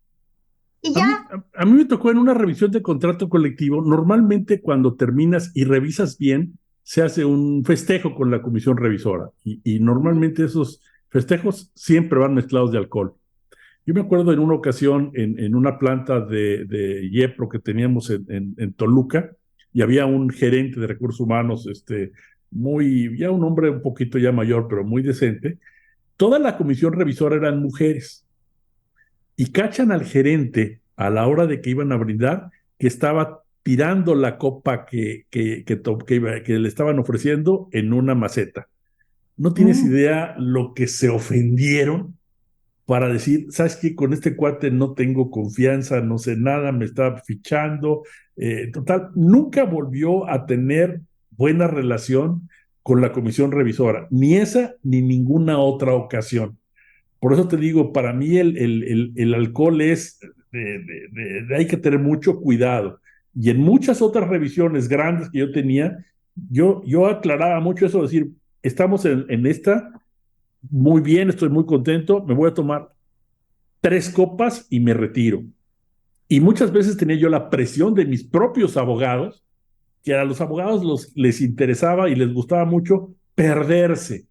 Y A ya, mí, a mí me tocó en una revisión de contrato colectivo, normalmente cuando terminas y revisas bien, se hace un festejo con la comisión revisora y normalmente esos festejos siempre van mezclados de alcohol. Yo me acuerdo en una ocasión en una planta de Yepro que teníamos en Toluca y había un gerente de recursos humanos, ya un hombre un poquito ya mayor, pero muy decente. Toda la comisión revisora eran mujeres y cachan al gerente a la hora de que iban a brindar que estaba tirando la copa que le estaban ofreciendo en una maceta. No tienes mm, idea lo que se ofendieron para decir, ¿sabes qué? Con este cuate no tengo confianza, no sé nada, me está fichando. Total, nunca volvió a tener buena relación con la comisión revisora, ni esa ni ninguna otra ocasión. Por eso te digo, para mí el alcohol es, hay que tener mucho cuidado. Y en muchas otras revisiones grandes que yo tenía, yo aclaraba mucho eso, decir, estamos en esta, muy bien, estoy muy contento, me voy a tomar 3 copas y me retiro. Y muchas veces tenía yo la presión de mis propios abogados, que a los abogados les interesaba y les gustaba mucho perderse.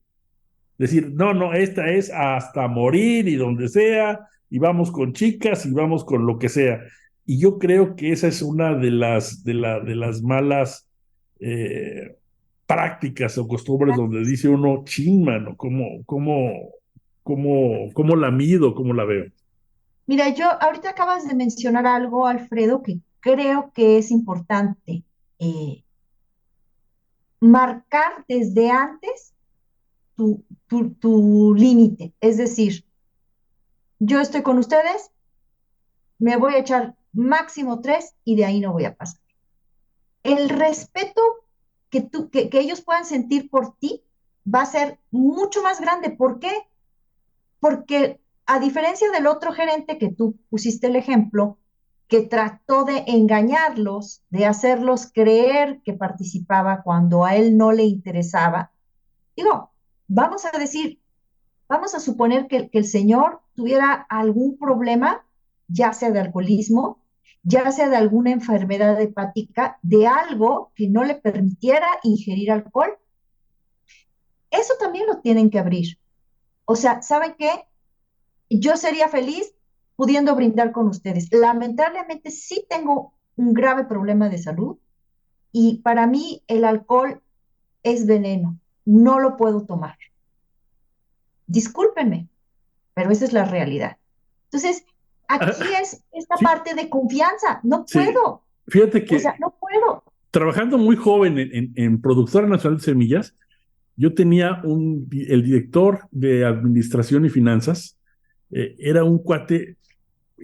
Decir, no, no, esta es hasta morir y donde sea, y vamos con chicas y vamos con lo que sea. Y yo creo que esa es una de las malas eh, prácticas o costumbres donde dice uno, chin, mano, ¿cómo la mido, cómo la veo? mira, yo ahorita acabas de mencionar algo, Alfredo, que creo que es importante. eh, Marcar desde antes tu límite. Es decir, yo estoy con ustedes, me voy a echar máximo 3 y de ahí no voy a pasar. El respeto que ellos puedan sentir por ti va a ser mucho más grande. ¿Por qué? Porque a diferencia del otro gerente que tú pusiste el ejemplo, que trató de engañarlos, de hacerlos creer que participaba cuando a él no le interesaba, digo, vamos a decir, vamos a suponer que el señor tuviera algún problema, ya sea de alcoholismo, ya sea de alguna enfermedad hepática, de algo que no le permitiera ingerir alcohol. Eso también lo tienen que abrir. O sea, ¿saben qué? Yo sería feliz pudiendo brindar con ustedes. Lamentablemente sí tengo un grave problema de salud y para mí el alcohol es veneno. No lo puedo tomar. Discúlpenme, pero esa es la realidad. Entonces, aquí es esta Sí, parte de confianza. No sí. puedo. Fíjate O sea, que no puedo. trabajando muy joven en Productora Nacional de Semillas, yo tenía el director de Administración y Finanzas, era un cuate,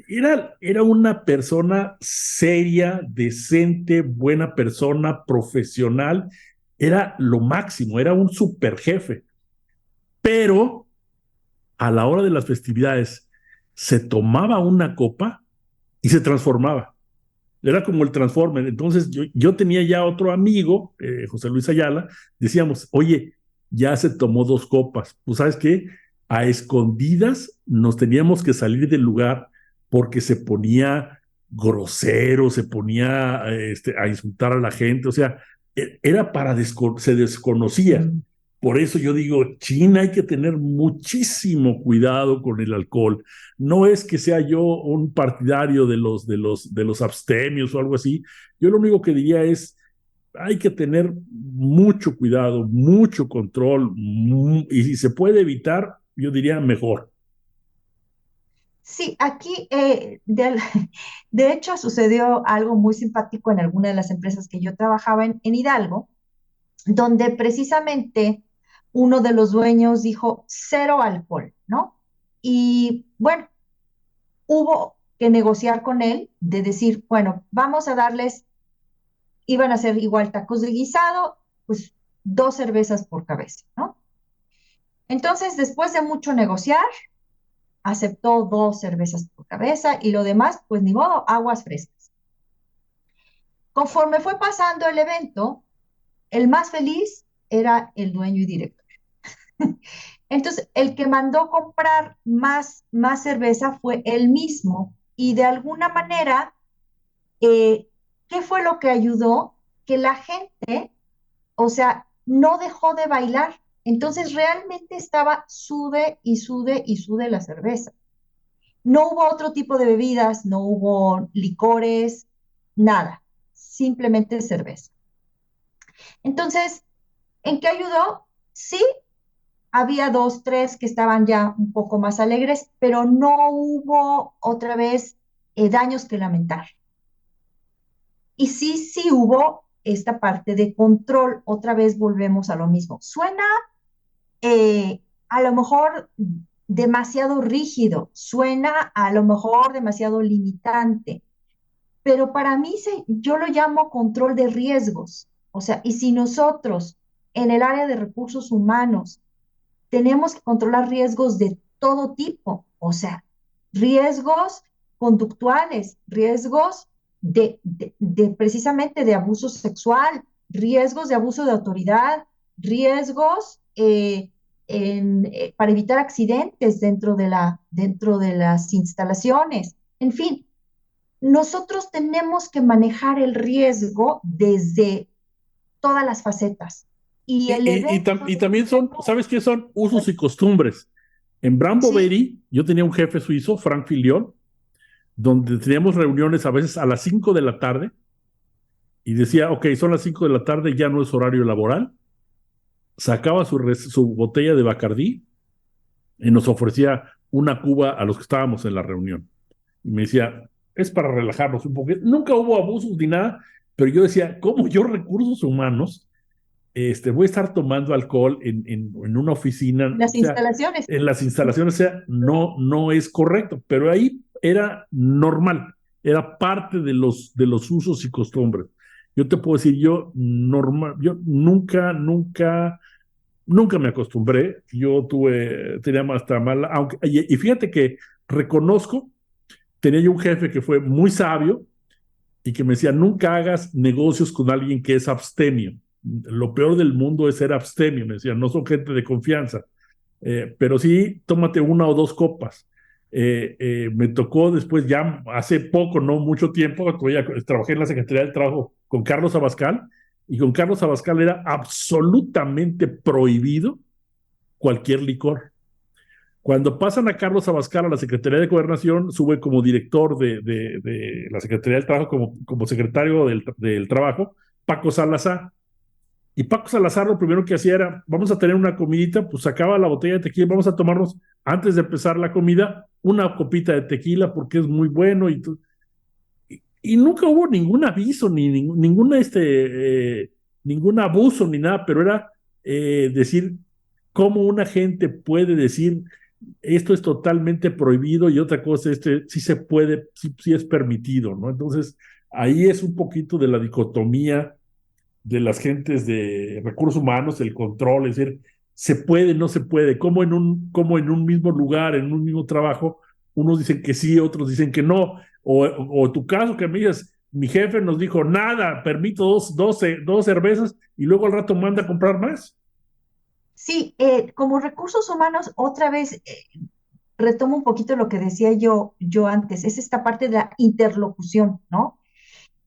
era una persona seria, decente, buena persona, profesional, era lo máximo, era un super jefe, pero a la hora de las festividades se tomaba una copa y se transformaba. Era como el Transformer. Entonces yo tenía ya otro amigo, José Luis Ayala, decíamos, oye, ya se tomó 2 copas. Pues sabes qué, a escondidas nos teníamos que salir del lugar porque se ponía grosero, se ponía a insultar a la gente, o sea, era se desconocía. Por eso yo digo, China hay que tener muchísimo cuidado con el alcohol. No es que sea yo un partidario de los abstemios o algo así. Yo lo único que diría es, hay que tener mucho cuidado, mucho control, y si se puede evitar, yo diría mejor. Sí, aquí de hecho sucedió algo muy simpático en alguna de las empresas que yo trabajaba en Hidalgo, donde precisamente uno de los dueños dijo cero alcohol, ¿no? Y bueno, hubo que negociar con él de decir, bueno, vamos a darles, iban a ser igual tacos de guisado, pues 2 cervezas por cabeza, ¿no? Entonces, después de mucho negociar, aceptó 2 cervezas por cabeza y lo demás, pues ni modo, aguas frescas. Conforme fue pasando el evento, el más feliz era el dueño y director. Entonces, el que mandó comprar más cerveza fue él mismo y de alguna manera, eh, ¿qué fue lo que ayudó? Que la gente, o sea, no dejó de bailar. Entonces, realmente estaba sude y sude y sude la cerveza. No hubo otro tipo de bebidas, no hubo licores, nada, simplemente cerveza. Entonces, ¿en qué ayudó? Sí, había 2, 3 que estaban ya un poco más alegres, pero no hubo otra vez daños que lamentar. Y sí hubo esta parte de control. Otra vez volvemos a lo mismo. Suena a lo mejor demasiado rígido, suena a lo mejor demasiado limitante, pero para mí yo lo llamo control de riesgos. O sea, y si nosotros en el área de recursos humanos tenemos que controlar riesgos de todo tipo, o sea, riesgos conductuales, riesgos de precisamente de abuso sexual, riesgos de abuso de autoridad, riesgos para evitar accidentes dentro de las instalaciones. En fin, nosotros tenemos que manejar el riesgo desde todas las facetas. Y Y, el y, y, evento tam- y de también son, riesgo, ¿sabes qué son? Usos pues y costumbres. En Brambo sí, Berry, yo tenía un jefe suizo, Frank Filion, donde teníamos reuniones a veces a las 5 de la tarde y decía, ok, son las 5 de la tarde, ya no es horario laboral. Sacaba su botella de Bacardí y nos ofrecía una cuba a los que estábamos en la reunión. Y me decía, es para relajarnos un poquito. Nunca hubo abusos ni nada, pero yo decía, ¿cómo yo recursos humanos voy a estar tomando alcohol en una oficina, o Las sea, instalaciones. en las instalaciones, o sea, no, no es correcto, pero ahí era normal, era parte de los usos y costumbres. Yo te puedo decir, yo normal, yo nunca me acostumbré, tenía hasta mala, aunque, y fíjate que reconozco, tenía yo un jefe que fue muy sabio y que me decía, nunca hagas negocios con alguien que es abstemio. Lo peor del mundo es ser abstemio, me decía, no son gente de confianza, pero sí, tómate una o dos copas. Me tocó después, ya hace poco, no mucho tiempo, trabajé en la Secretaría del Trabajo con Carlos Abascal, y con Carlos Abascal era absolutamente prohibido cualquier licor. Cuando pasan a Carlos Abascal a la Secretaría de Gobernación, sube como director de la Secretaría del Trabajo, como secretario del Trabajo, Paco Salazar. Y Paco Salazar lo primero que hacía era, vamos a tener una comidita, pues sacaba la botella de tequila, vamos a tomarnos, antes de empezar la comida, una copita de tequila porque es muy bueno. Y nunca hubo ningún aviso, ningún abuso, ni nada, pero era decir cómo una gente puede decir esto es totalmente prohibido y otra cosa, sí se puede, sí es permitido, ¿no? Entonces, ahí es un poquito de la dicotomía de las gentes de recursos humanos, el control, es decir, se puede, no se puede, como en un mismo lugar, en un mismo trabajo, unos dicen que sí, otros dicen que no, o tu caso que me digas, mi jefe nos dijo, nada, permito dos cervezas y luego al rato manda a comprar más. Sí, como recursos humanos, otra vez retomo un poquito lo que decía yo antes, es esta parte de la interlocución, ¿no?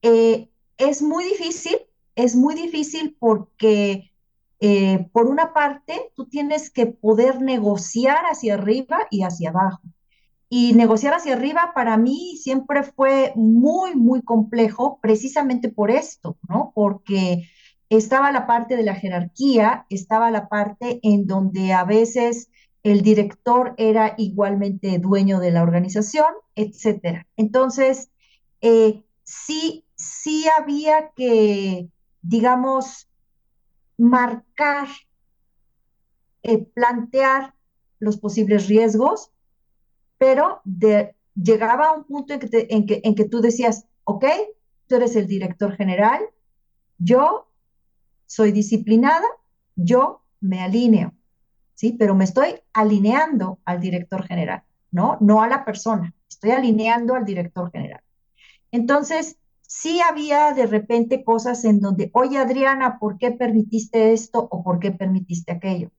Eh, es muy difícil, es muy difícil porque por una parte tú tienes que poder negociar hacia arriba y hacia abajo. Y negociar hacia arriba para mí siempre fue muy, muy complejo, precisamente por esto, ¿no? Porque estaba la parte de la jerarquía, estaba la parte en donde a veces el director era igualmente dueño de la organización, etcétera. Entonces, sí había que, digamos, marcar, plantear los posibles riesgos, pero llegaba a un punto en que tú decías, ok, tú eres el director general, yo soy disciplinada, yo me alineo, ¿sí? Pero me estoy alineando al director general, ¿no? No a la persona, estoy alineando al director general. Entonces, sí había de repente cosas en donde, oye Adriana, ¿por qué permitiste esto o por qué permitiste aquello?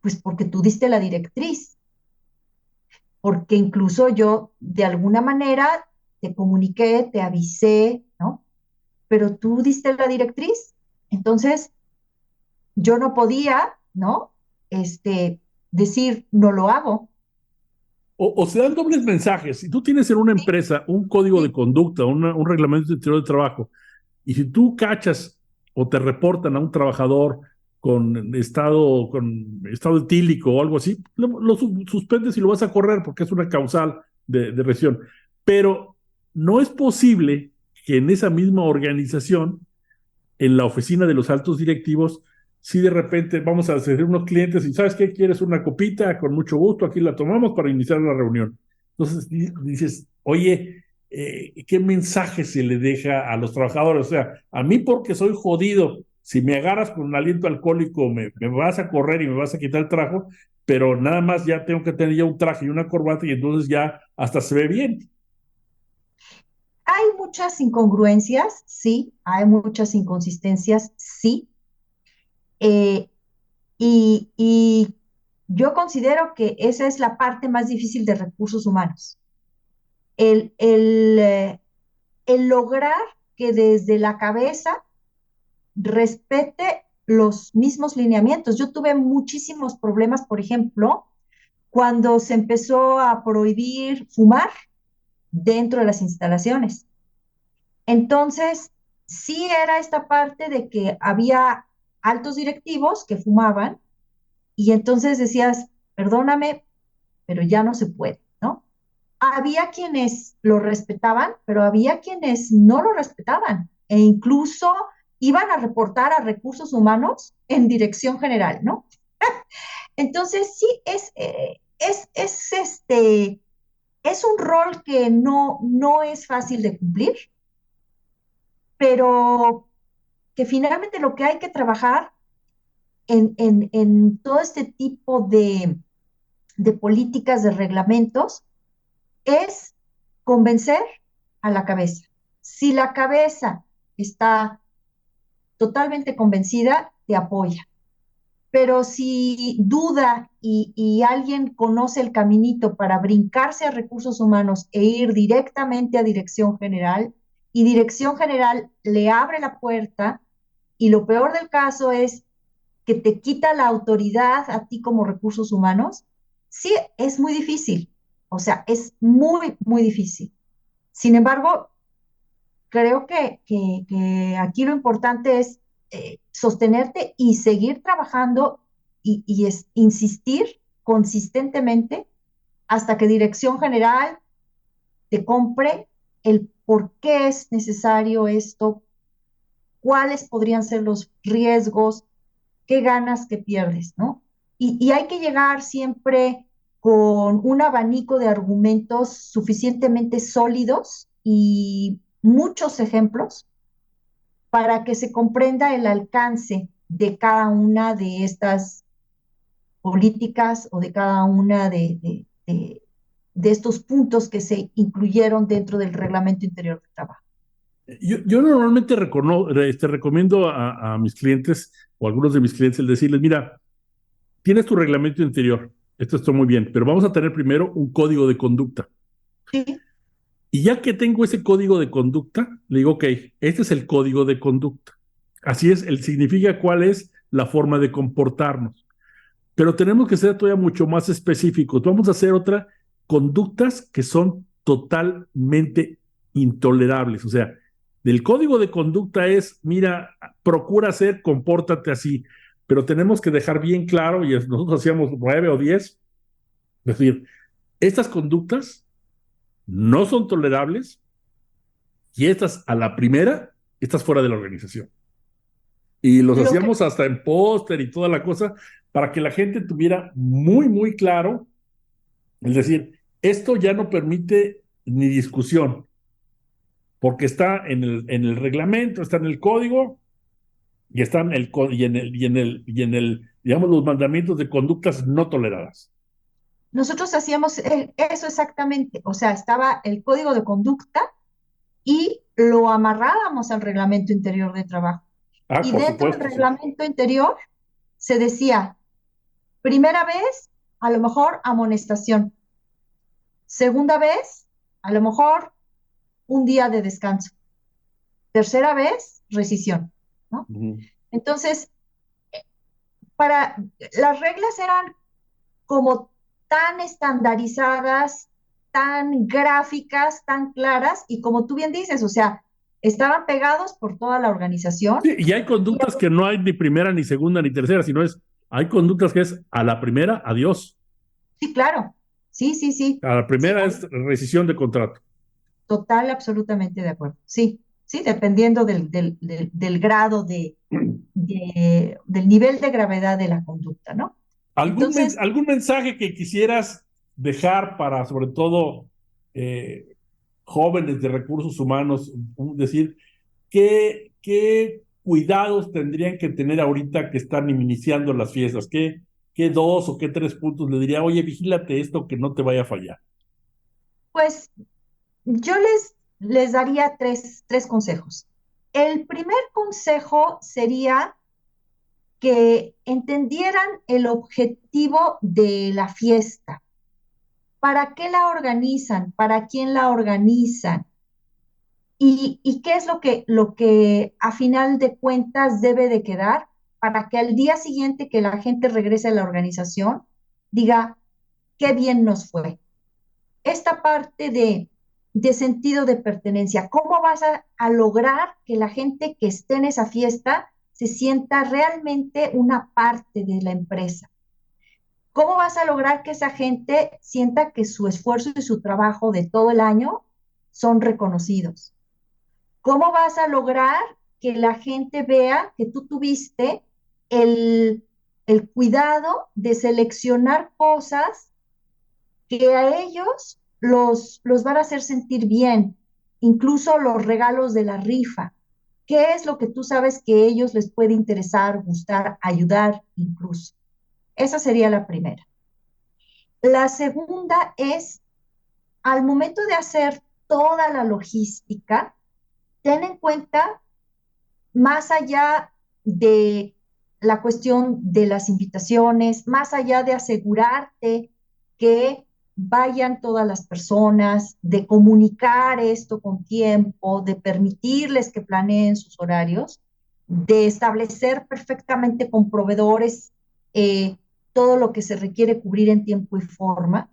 Pues porque tú diste la directriz, porque incluso yo de alguna manera te comuniqué, te avisé, ¿no? Pero tú diste la directriz, entonces yo no podía, ¿no? Este, decir, no lo hago. O se dan dobles mensajes. Si tú tienes en una Sí, empresa un código de sí, conducta, un reglamento interior de trabajo, y si tú cachas o te reportan a un trabajador con estado etílico o algo así, suspendes y lo vas a correr porque es una causal de rescisión. Pero no es posible que en esa misma organización, en la oficina de los altos directivos, si de repente vamos a hacer unos clientes y ¿sabes qué? ¿Quieres una copita? Con mucho gusto, aquí la tomamos para iniciar la reunión. Entonces dices, oye, ¿qué mensaje se le deja a los trabajadores? O sea, a mí porque soy jodido, si me agarras con un aliento alcohólico, me vas a correr y me vas a quitar el trabajo, pero nada más ya tengo que tener ya un traje y una corbata y entonces ya hasta se ve bien. hay muchas incongruencias, sí, hay muchas inconsistencias, sí, eh, y yo considero que esa es la parte más difícil de recursos humanos, el, el, eh, el lograr que desde la cabeza respete los mismos lineamientos. Yo tuve muchísimos problemas, por ejemplo, cuando se empezó a prohibir fumar dentro de las instalaciones. Entonces, sí era esta parte de que había altos directivos que fumaban y entonces decías, perdóname, pero ya no se puede, ¿no? Había quienes lo respetaban, pero había quienes no lo respetaban e incluso iban a reportar a recursos humanos en dirección general, ¿no? Entonces, sí, es un rol que no es fácil de cumplir, pero que finalmente lo que hay que trabajar en todo este tipo de políticas, de reglamentos, es convencer a la cabeza. Si la cabeza está totalmente convencida, te apoya. Pero si duda y alguien conoce el caminito para brincarse a recursos humanos e ir directamente a dirección general, y dirección general le abre la puerta, y lo peor del caso es que te quita la autoridad a ti como recursos humanos, sí, es muy difícil. O sea, es muy, muy difícil. Sin embargo, creo que aquí lo importante es sostenerte y seguir trabajando insistir consistentemente hasta que Dirección General te compre el por qué es necesario esto, cuáles podrían ser los riesgos, qué ganas, qué pierdes, ¿no? Y hay que llegar siempre con un abanico de argumentos suficientemente sólidos y muchos ejemplos para que se comprenda el alcance de cada una de estas políticas o de cada una de estos puntos que se incluyeron dentro del Reglamento Interior de Trabajo. Yo normalmente recomiendo a mis clientes o a algunos de mis clientes el decirles, mira, tienes tu reglamento interior, esto está muy bien, pero vamos a tener primero un código de conducta. Sí. Y ya que tengo ese código de conducta, le digo, ok, este es el código de conducta. Así es, él significa cuál es la forma de comportarnos. Pero tenemos que ser todavía mucho más específicos. Vamos a hacer otra conductas que son totalmente intolerables. O sea, del código de conducta es, mira, procura hacer, compórtate así. Pero tenemos que dejar bien claro, y nosotros hacíamos 9 o 10, es decir, estas conductas no son tolerables y estas a la primera, estás fuera de la organización. Y los Lo que hacíamos hasta en póster y toda la cosa para que la gente tuviera muy, muy claro, es decir, esto ya no permite ni discusión, porque está en el reglamento, está en el código y está en el, digamos, los mandamientos de conductas no toleradas. nosotros hacíamos eso exactamente, o sea, estaba el código de conducta y lo amarrábamos al reglamento interior de trabajo. Ah, Y por dentro del supuesto, sí. reglamento interior se decía, primera vez, a lo mejor amonestación. Segunda vez, a lo mejor un día de descanso. Tercera vez, rescisión, ¿no? Ujú. Entonces, para, las reglas eran como tan estandarizadas, tan gráficas, tan claras, y como tú bien dices, o sea, estaban pegados por toda la organización. Sí, y hay Y, conductas que no hay ni primera, ni segunda, ni tercera, sino hay conductas que es a la primera, adiós. sí, claro, sí, sí, sí, A la sí, primera es rescisión de contrato. total, absolutamente de acuerdo. Sí, sí, dependiendo del grado del nivel de gravedad de la conducta, ¿no? Entonces, ¿Algún mensaje que quisieras dejar para, sobre todo, eh, jóvenes de recursos humanos? Decir, ¿qué cuidados tendrían que tener ahorita que están iniciando las fiestas? ¿Qué 2 o qué 3 puntos le diría? Oye, vigílate esto que no te vaya a fallar. pues yo les daría tres consejos. El primer consejo sería que entendieran el objetivo de la fiesta. ¿Para qué la organizan? ¿Para quién la organizan? Y qué es lo que a final de cuentas debe de quedar para que al día siguiente que la gente regrese a la organización diga, qué bien nos fue. Esta parte de sentido de pertenencia, ¿cómo vas a lograr que la gente que esté en esa fiesta se sienta realmente una parte de la empresa? ¿Cómo vas a lograr que esa gente sienta que su esfuerzo y su trabajo de todo el año son reconocidos? ¿Cómo vas a lograr que la gente vea que tú tuviste el, el cuidado de seleccionar cosas que a ellos los van a hacer sentir bien, incluso los regalos de la rifa. ¿Qué es lo que tú sabes que a ellos les puede interesar, gustar, ayudar incluso? Esa sería la primera. La segunda es, al momento de hacer toda la logística, ten en cuenta, más allá de la cuestión de las invitaciones, más allá de asegurarte que vayan todas las personas, de comunicar esto con tiempo, de permitirles que planeen sus horarios, de establecer perfectamente con proveedores todo lo que se requiere cubrir en tiempo y forma,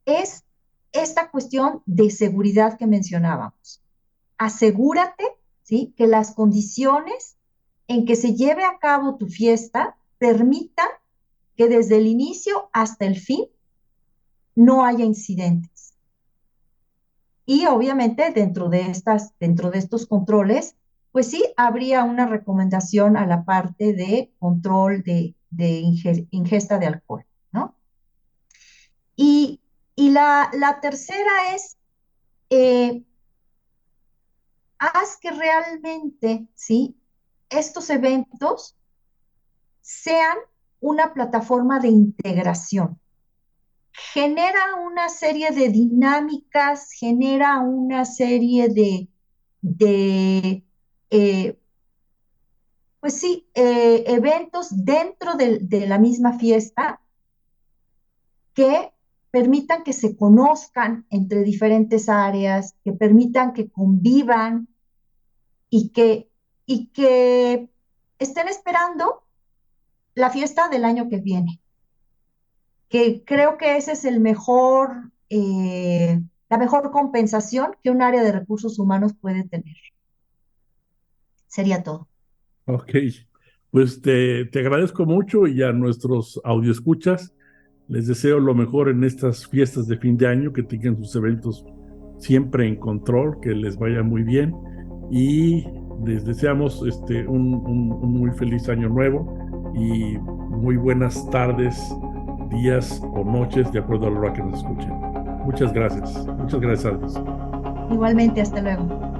es esta cuestión de seguridad que mencionábamos. Asegúrate, ¿sí?, que las condiciones en que se lleve a cabo tu fiesta permitan que desde el inicio hasta el fin no haya incidentes. Y obviamente dentro de estos controles, pues sí, habría una recomendación a la parte de control de ingesta de alcohol, ¿no? Y, y la tercera es, eh, haz que realmente, ¿sí?, estos eventos sean una plataforma de integración. Genera una serie de dinámicas, genera una serie de eh, pues sí, eventos dentro de la misma fiesta que permitan que se conozcan entre diferentes áreas, que permitan que convivan y que estén esperando la fiesta del año que viene, que creo que ese es la mejor compensación que un área de recursos humanos puede tener. Sería todo. Ok, pues te agradezco mucho y a nuestros audioescuchas les deseo lo mejor en estas fiestas de fin de año, que tengan sus eventos siempre en control, que les vaya muy bien y les deseamos un muy feliz año nuevo y muy buenas tardes, días o noches, de acuerdo a la hora que nos escuchen. Muchas gracias, Andrés. Igualmente, hasta luego.